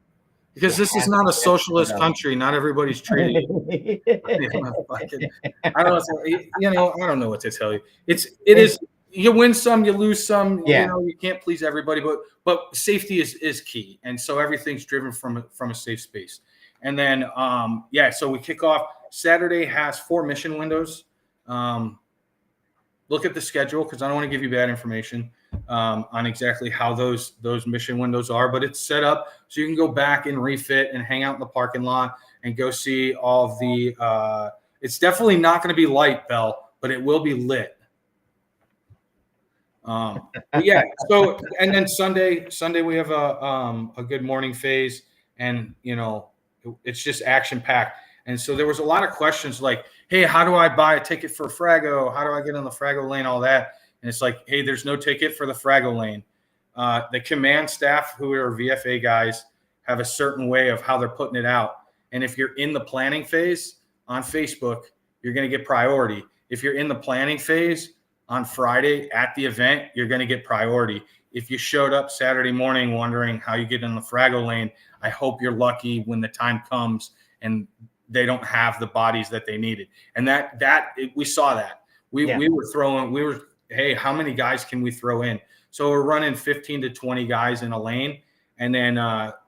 S2: Because this is not a socialist country. Not everybody's treated. I don't know what to tell you. It is. You win some, you lose some.
S1: Yeah.
S2: You can't please everybody, but safety is key, and so everything's driven from a safe space. And then so we kick off. Saturday has 4 mission windows. Look at the schedule, because I don't want to give you bad information on exactly how those mission windows are, but it's set up so you can go back and refit and hang out in the parking lot and go see all of the. It's definitely not going to be light, Bell, but it will be lit. So and then Sunday we have a good morning phase, and it's just action packed. And so there was a lot of questions like, hey, how do I buy a ticket for Frago? How do I get on the Frago lane? All that. And it's like, hey, there's no ticket for the Frago lane. The command staff, who are VFA guys, have a certain way of how they're putting it out. And if you're in the planning phase on Facebook, you're going to get priority. If you're in the planning phase on Friday at the event, you're going to get priority. If you showed up Saturday morning wondering how you get in the Frago lane, I hope you're lucky when the time comes and they don't have the bodies that they needed. And we saw that. We were, hey, how many guys can we throw in? So we're running 15 to 20 guys in a lane, and then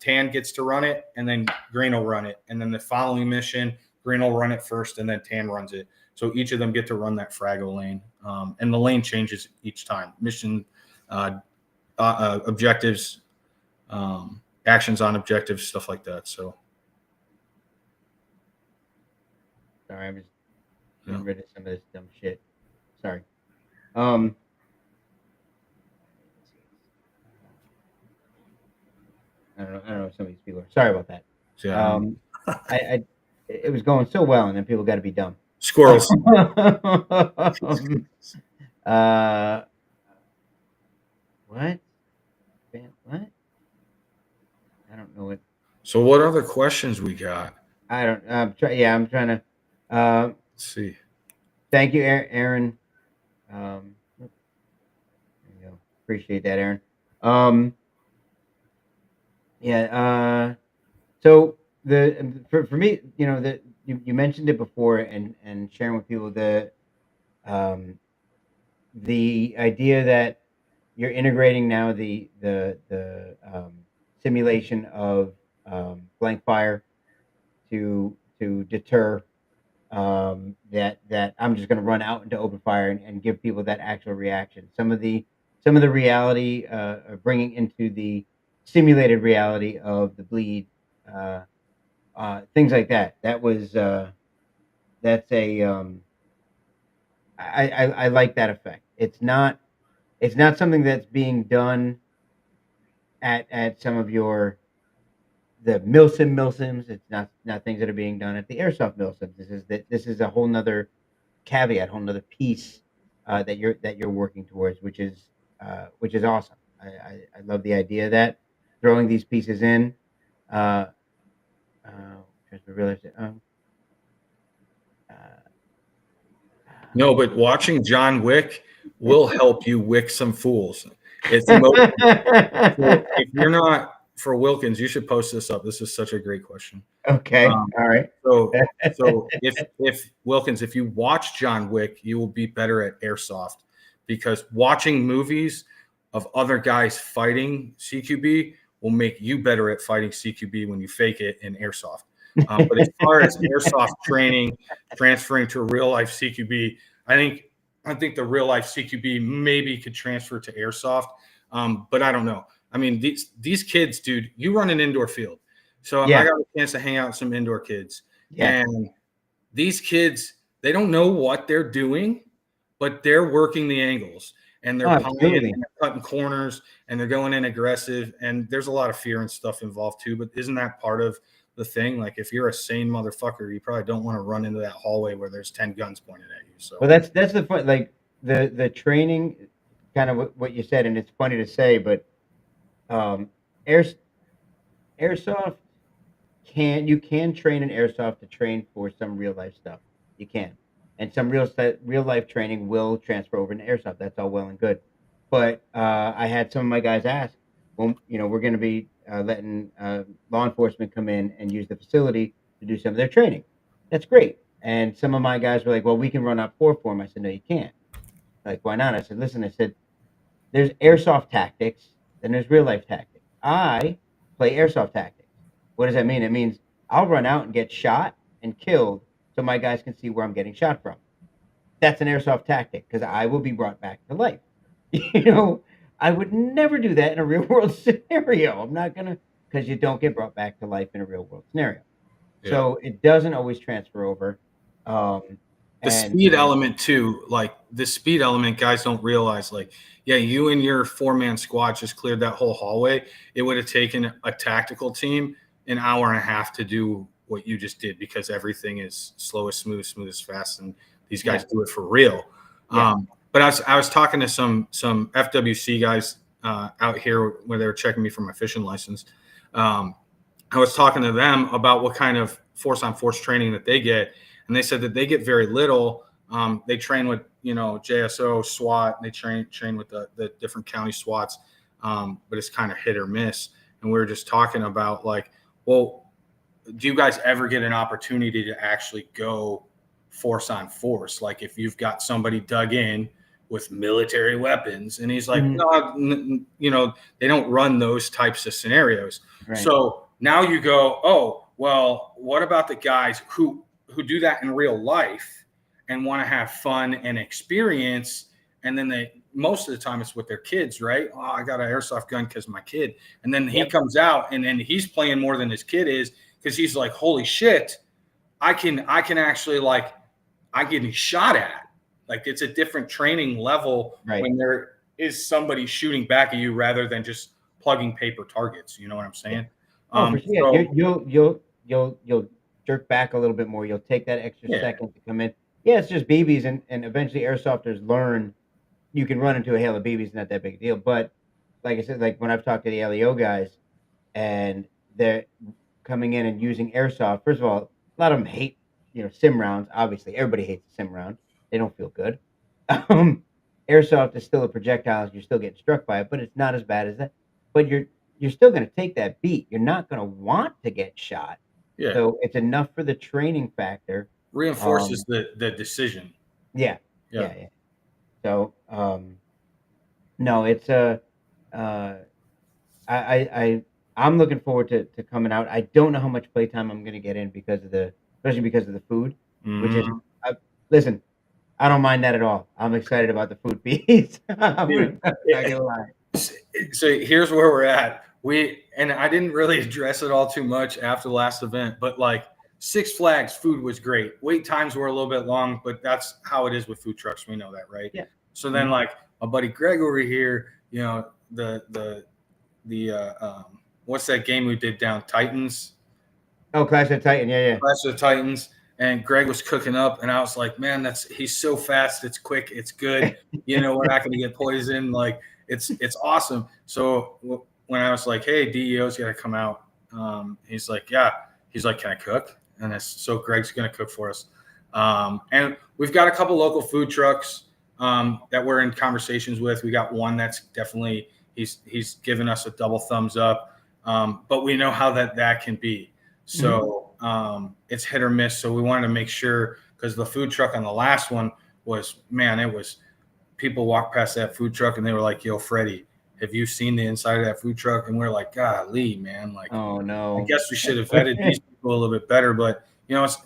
S2: Tan gets to run it, and then Green will run it. And then the following mission, Green will run it first, and then Tan runs it. So each of them get to run that Frago lane. And the lane changes each time. Mission objectives, actions on objectives, stuff like that. So.
S1: Sorry, I'm just getting rid of some of this dumb shit. Sorry. I don't know some of these people are. Sorry about that.
S2: Yeah.
S1: It was going so well, and then people got to be dumb.
S2: Squirrels.
S1: What? What? I don't know what.
S2: So what other questions we got?
S1: I'm trying to.
S2: Let's see.
S1: Thank you, Aaron. There you go. Appreciate that, Aaron. Yeah. So for me, you mentioned it before, and sharing with people um, the idea that you're integrating now the simulation of blank fire to deter that I'm just going to run out into open fire and give people that actual reaction. Some of the reality bringing into the simulated reality of the bleed, uh, things like that. That's a I like that effect. It's not something that's being done at some of your the milsims. It's not things that are being done at the airsoft milsims. This is a whole nother caveat, whole nother piece that you're working towards, which is awesome. I love the idea that throwing these pieces in. Uh, trying to realize it, uh,
S2: No, but watching John Wick will help you wick some fools. It's the most. So if you're not for Wilkins, you should post this up. This is such a great question.
S1: okay,
S2: Um,
S1: all right.
S2: so if Wilkins, if you watch John Wick, you will be better at airsoft because watching movies of other guys fighting CQB will make you better at fighting CQB when you fake it in airsoft. But as far as airsoft training transferring to a real life CQB, I think the real life CQB maybe could transfer to airsoft, but I don't know. I mean, these kids, dude, you run an indoor field. So I
S1: Yeah,
S2: got a chance to hang out with some indoor kids,
S1: yeah.
S2: and these kids, they don't know what they're doing, but they're working the angles and
S1: Oh,
S2: they're punting and
S1: absolutely.
S2: they're cutting corners and they're going in aggressive. And there's a lot of fear and stuff involved too. But isn't that part of the thing? Like if you're a sane motherfucker, you probably don't want to run into that hallway where there's 10 guns pointed at you.
S1: Well,
S2: So
S1: that's the fun. Like the training, kind of what you said, and it's funny to say, but um, air airsoft you can train an airsoft to train for some real life stuff. You can, and some real life training will transfer over into airsoft. That's all well and good. But I had some of my guys ask, well, we're going to be letting law enforcement come in and use the facility to do some of their training. That's great. And some of my guys were like, well, we can run up four for them. I said, no, you can't. Like, why not? I said, listen, I said, there's airsoft tactics, then there's real life tactics. I play airsoft tactics. What does that mean? It means I'll run out and get shot and killed so my guys can see where I'm getting shot from. That's an airsoft tactic because I will be brought back to life. You know, I would never do that in a real world scenario. I'm not gonna, because you don't get brought back to life in a real world scenario.
S2: yeah.
S1: So it doesn't always transfer over. Um,
S2: The
S1: and
S2: speed element too, like the speed element, guys don't realize. Like, yeah, you and your 4-man squad just cleared that whole hallway. It would have taken a tactical team an hour and a half to do what you just did because everything is slow as smooth, smooth as fast, and these
S1: yeah,
S2: guys do it for real.
S1: yeah.
S2: But I was talking to some FWC guys out here where they were checking me for my fishing license. Um, I was talking to them about what kind of force on force training that they get, and they said that they get very little. They train with JSO, SWAT. They train with the different county SWATs, but it's kind of hit or miss. And we were just talking about like, well, do you guys ever get an opportunity to actually go force on force? Like if you've got somebody dug in with military weapons, and he's like,
S1: Mhm.
S2: no, they don't run those types of scenarios.
S1: Right.
S2: So now you go, oh, well, what about the guys who do that in real life and want to have fun and experience? And then they, most of the time it's with their kids, right? Oh, I got an airsoft gun because my kid. And then he
S1: Yep.
S2: comes out and then he's playing more than his kid is because he's like, holy shit, I can actually like, I getting shot at. Like it's a different training level
S1: Right.
S2: when there is somebody shooting back at you rather than just plugging paper targets. You know what I'm
S1: Yeah.
S2: saying?
S1: Oh, for sure. Yeah,
S2: So
S1: you'll jerk back a little bit more. You'll take that extra
S2: yeah,
S1: second to come in. Yeah, it's just BBs, and eventually airsofters learn you can run into a hail of BBs, not that big a deal. But like I said, like when I've talked to the LEO guys and they're coming in and using airsoft, first of all, a lot of them hate, sim rounds. Obviously, everybody hates a sim round. They don't feel good. Um, Airsoft is still a projectile. You're still getting struck by it, but it's not as bad as that. But you're still going to take that beat. You're not going to want to get shot.
S2: Yeah.
S1: So it's enough for the training factor.
S2: Reinforces the decision.
S1: Yeah. So no, it's I'm looking forward to coming out. I don't know how much playtime I'm going to get in especially because of the food, which is listen, I don't mind that at all. I'm excited about the food piece. I'm not gonna lie.
S2: So here's where we're at. And I didn't really address it all too much after the last event, but like Six Flags food was great. Wait times were a little bit long, but that's how it is with food trucks. We know that, right?
S1: Yeah.
S2: So then like my buddy Greg over here, you know, what's that game we did down Titans?
S1: Oh, Clash of Titan, yeah.
S2: Clash of Titans. And Greg was cooking up, and I was like, man, he's so fast, it's quick, it's good. You know, we're not going to get poisoned. Like, it's awesome. So when I was like, hey, DEO's got to come out, he's like, yeah. He's like, can I cook? And so Greg's going to cook for us. And we've got a couple local food trucks that we're in conversations with. We got one that's definitely he's given us a double thumbs up, but we know how that can be. So it's hit or miss. So we wanted to make sure, because the food truck on the last one was, man, it was people walked past that food truck and they were like, yo, Freddie, have you seen the inside of that food truck? And we're like, golly, man, like,
S1: oh no,
S2: I guess we should have vetted these people a little bit better. But you know, it's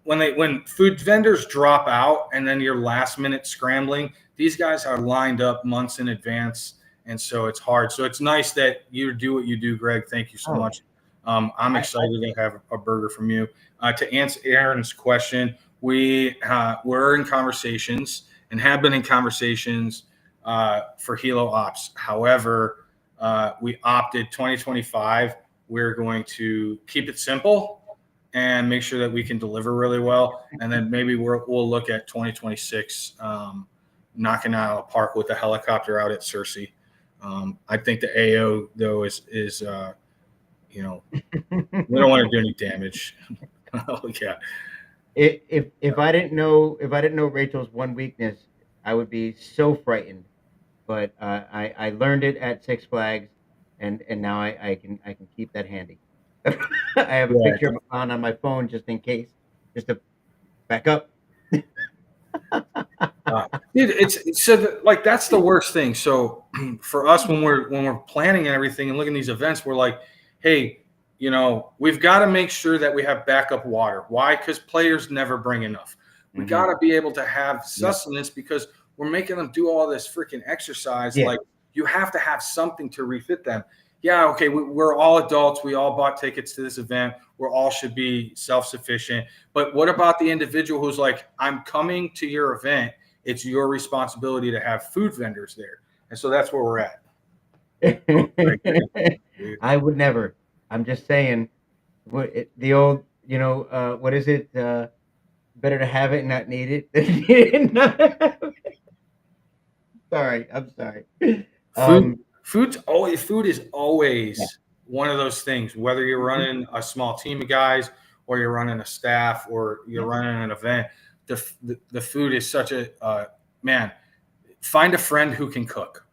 S2: when food vendors drop out and then you're last minute scrambling, these guys are lined up months in advance. And so it's hard. So it's nice that you do what you do, Greg. Thank you so much. I'm excited to have a burger from you. To answer Aaron's question, we're in conversations and have been in conversations for Helo Ops. However, we opted 2025. We're going to keep it simple and make sure that we can deliver really well. And then maybe we'll look at 2026, knocking out of the park with a helicopter out at Cersei. I think the AO though is you know, we don't want to do any damage. Oh yeah.
S1: If I didn't know Rachel's one weakness, I would be so frightened. But I learned it at Six Flags, and now I can keep that handy. I have a picture of a clown on my phone just in case, just to back up.
S2: Dude, like that's the worst thing. So for us, when we're planning and everything and looking at these events, we're like, hey, you know, we've got to make sure that we have backup water. Why? Because players never bring enough. We got to be able to have sustenance because we're making them do all this freaking exercise. Like you have to have something to refit them. Yeah, okay, we're all adults. We all bought tickets to this event. We all should be self-sufficient. But what about the individual who's like, I'm coming to your event. It's your responsibility to have food vendors there. And so that's where we're at.
S1: I would never. I'm just saying, the old, you know, what is it? Better to have it and not need it than need it and not have it. Sorry, I'm sorry.
S2: Food is always one of those things, whether you're running a small team of guys or you're running a staff or you're running an event. The food is such a man. Find a friend who can cook.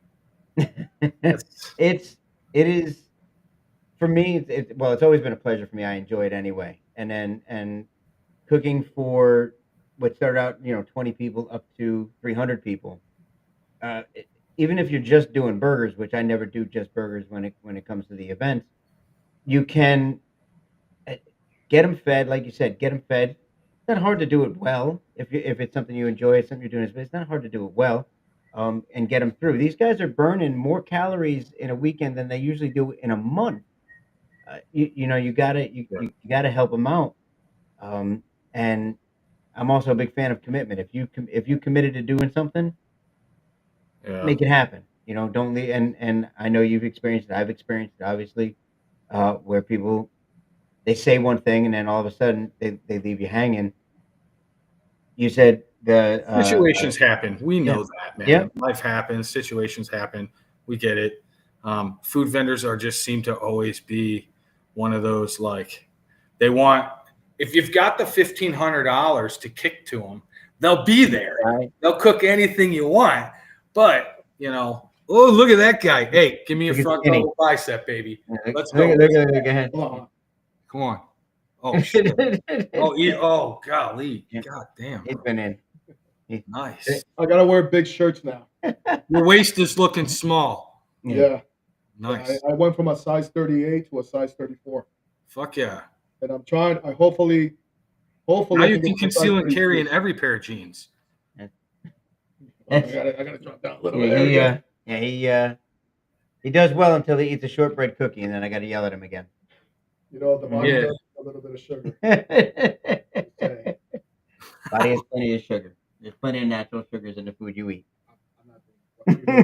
S1: It is for me. It's always been a pleasure for me. I enjoy it anyway. And cooking for what started out, 20 people up to 300 people. Even if you're just doing burgers, which I never do just burgers when it comes to the events, you can get them fed, like you said, get them fed. It's not hard to do it well if it's something you enjoy, it's something you're doing. It's not hard to do it well, and get them through. These guys are burning more calories in a weekend than they usually do in a month. You gotta help them out. And I'm also a big fan of commitment. If you committed to doing something, make it happen. Don't leave. And I know you've experienced it. I've experienced it, obviously, where people, they say one thing and then all of a sudden they leave you hanging. You said the
S2: situations happen. We know that, man.
S1: Yeah.
S2: Life happens. Situations happen. We get it. Food vendors seem to always be one of those, like, they want, if you've got the $1,500 to kick to them, they'll be there.
S1: Right.
S2: They'll cook anything you want. But, Oh, look at that guy. Hey, give me a
S1: Look at
S2: front
S1: Skinny.
S2: double bicep, baby.
S1: Look,
S2: Let's
S1: look,
S2: go.
S1: look ahead.
S2: Come on. Oh, shit. Oh, golly.
S1: Yeah.
S2: God damn,
S1: He's
S2: bro.
S1: been in.
S2: Nice.
S3: I gotta wear big shirts now.
S2: Your waist is looking small.
S3: Yeah.
S2: Nice.
S3: I went from a size 38 to a size 34,
S2: Fuck yeah.
S3: and I'm trying. I hopefully
S2: Now
S3: I
S2: you
S3: can
S2: can
S3: get to a size
S2: conceal and carry
S3: 32.
S2: in every pair of jeans.
S3: I gotta drop down a little bit.
S1: Yeah,
S3: There we go.
S1: he does well until he eats a shortbread cookie, and then I got to yell at him again.
S3: You know, the body
S2: Yeah.
S3: does a little bit of sugar.
S1: Body has plenty of sugar. There's plenty of natural sugars in the food you eat.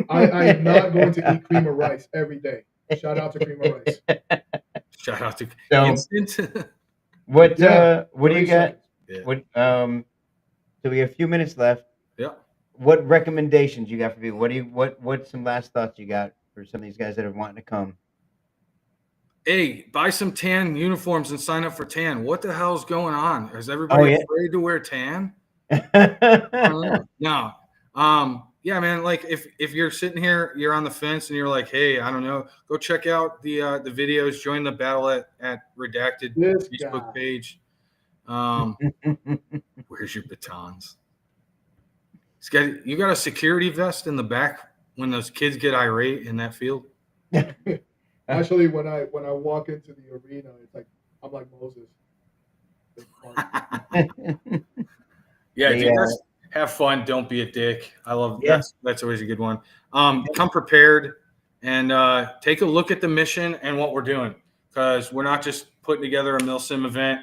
S3: I am not going to eat cream of rice every day. Shout out to cream of rice.
S2: Shout out to
S1: So-
S2: Instant.
S1: What
S3: Yeah,
S1: what do you got?
S2: Yeah.
S1: What so we have a few minutes left.
S2: Yeah.
S1: What recommendations you got for people? What's some last thoughts you got for some of these guys that are wanting to come?
S2: Hey, buy some tan uniforms and sign up for tan. What the hell's going on? Is everybody
S1: yeah.
S2: afraid to wear tan? No. Yeah, man, like if you're sitting here, you're on the fence and you're like, hey, I don't know, go check out the videos, join the battle at Redacted
S3: This
S2: Facebook
S3: guy.
S2: page. Where's your batons? You got a security vest in the back when those kids get irate in that field?
S3: Actually, when I walk into the arena, it's like I'm like Moses.
S2: Yeah,
S1: They,
S2: dude, have fun. Don't be a dick. I love
S1: Yeah.
S2: that's always a good one. Come prepared and take a look at the mission and what we're doing, because we're not just putting together a MilSim event.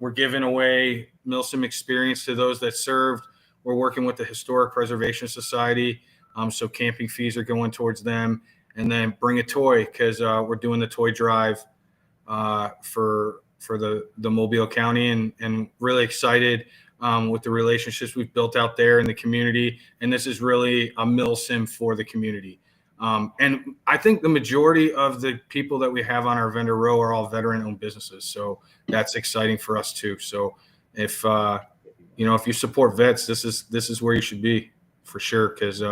S2: We're giving away MilSim experience to those that served. We're working with the Historic Preservation Society, so camping fees are going towards them. And then bring a toy, because we're doing the toy drive for the Mobile County, and really excited with the relationships we've built out there in the community. And this is really a MilSim for the community. And I think the majority of the people that we have on our vendor row are all veteran-owned businesses, so that's exciting for us too. So if if you support vets, this is where you should be for sure, because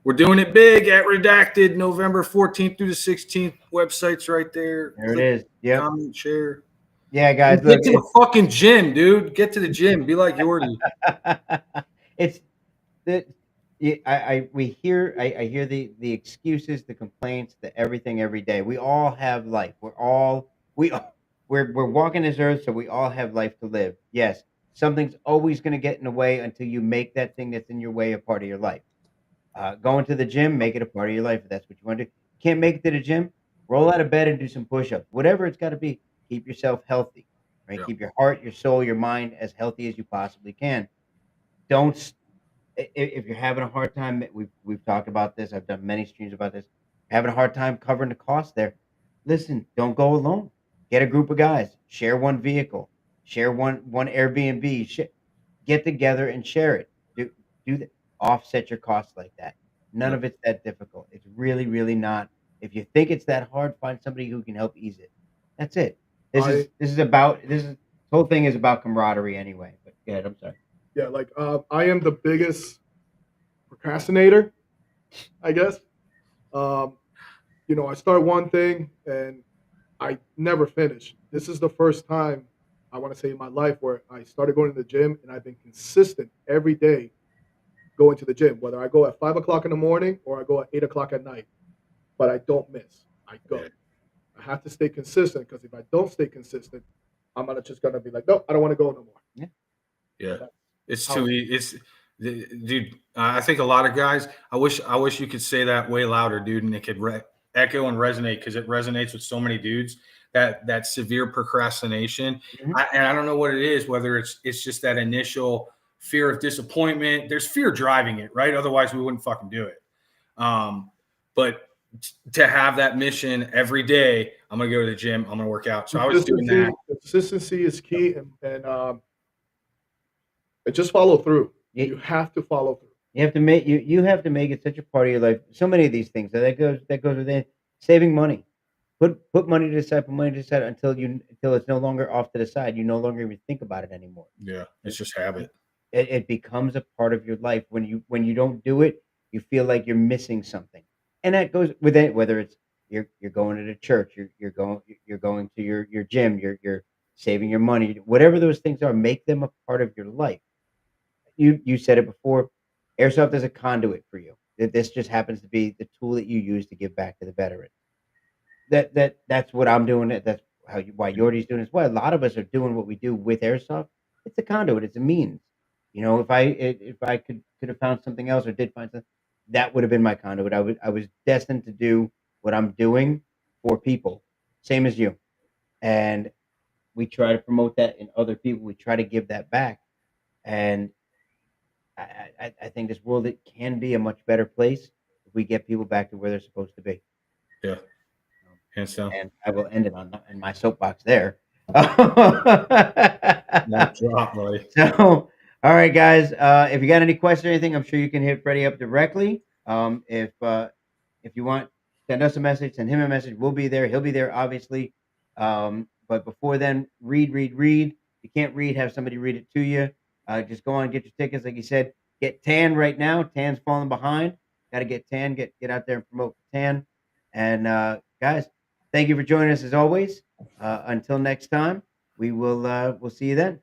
S2: we're doing it big at Redacted, November 14th through the 16th. Website's right there.
S1: There it is. Yep.
S2: Comment, share.
S1: Yeah, guys.
S2: Get to the fucking gym, dude. Get to the gym. Be like Yordi.
S1: It's that I hear the excuses, the complaints, the everything every day. We all have life. We're walking this earth, so we all have life to live. Yes, something's always going to get in the way until you make that thing that's in your way a part of your life. Going to the gym, make it a part of your life if that's what you want to do. Can't make it to the gym, roll out of bed and do some push-ups. Whatever it's got to be, keep yourself healthy, right?
S2: Yeah.
S1: Keep your heart, your soul, your mind as healthy as you possibly can. If you're having a hard time, we've talked about this. I've done many streams about this. Having a hard time covering the cost there. Listen, don't go alone. Get a group of guys. Share one vehicle. Share one Airbnb. Get together and share it. Do that. Offset your costs like that. None of it's that difficult. It's really, really not. If you think it's that hard, find somebody who can help ease it. That's it. This whole thing is about camaraderie anyway. But go ahead. I'm sorry.
S3: Yeah, like I am the biggest procrastinator, I guess. I start one thing and I never finish. This is the first time I want to say in my life where I started going to the gym, and I've been consistent every day going to the gym, whether I go at 5 o'clock in the morning or I go at 8 o'clock at night. But I don't miss. I go.
S2: Yeah.
S3: I have to stay consistent, because if I don't stay consistent, I'm just gonna be like, no, I don't want to go no more.
S2: Yeah, it's too easy. Dude. I think a lot of guys. I wish you could say that way louder, dude, and it could echo and resonate, because it resonates with so many dudes. That severe procrastination, and I don't know what it is. Whether it's just that initial fear of disappointment. There's fear driving it, right? Otherwise, we wouldn't fucking do it. But to have that mission every day, I'm gonna go to the gym, I'm gonna work out. So I was doing that.
S3: Consistency is key, and just follow through. You have to follow through.
S1: You have to make it such a part of your life. So many of these things that goes with saving money. Put money to the side, until it's no longer off to the side. You no longer even think about it anymore.
S2: Yeah, it's just habit.
S1: It becomes a part of your life. When you don't do it, You feel like you're missing something, and that goes with it. Whether it's you're going to the church, you're going to your gym, you're saving your money, whatever those things are, make them a part of your life. You said it before. Airsoft is a conduit for you. That this just happens to be the tool that you use to give back to the veterans. That's what I'm doing. That's why Yordi's doing it as well. A lot of us are doing what we do with airsoft. It's a conduit. It's a means. If I could have found something else or did find something, that would have been my conduit. I was destined to do what I'm doing for people, same as you. And we try to promote that in other people. We try to give that back. And I think this world, it can be a much better place if we get people back to where they're supposed to be.
S2: Yeah. And so
S1: And I will end it in my soapbox there.
S2: not drop, buddy.
S1: So, all right, guys. If you got any questions or anything, I'm sure you can hit Freddie up directly. If you want, send us a message, send him a message. We'll be there. He'll be there, obviously. But before then, read. If you can't read, have somebody read it to you. Just go on, get your tickets. Like you said, get tan right now. Tan's falling behind. Got to get tan. Get out there and promote tan. And guys, thank you for joining us as always. Until next time, we'll see you then.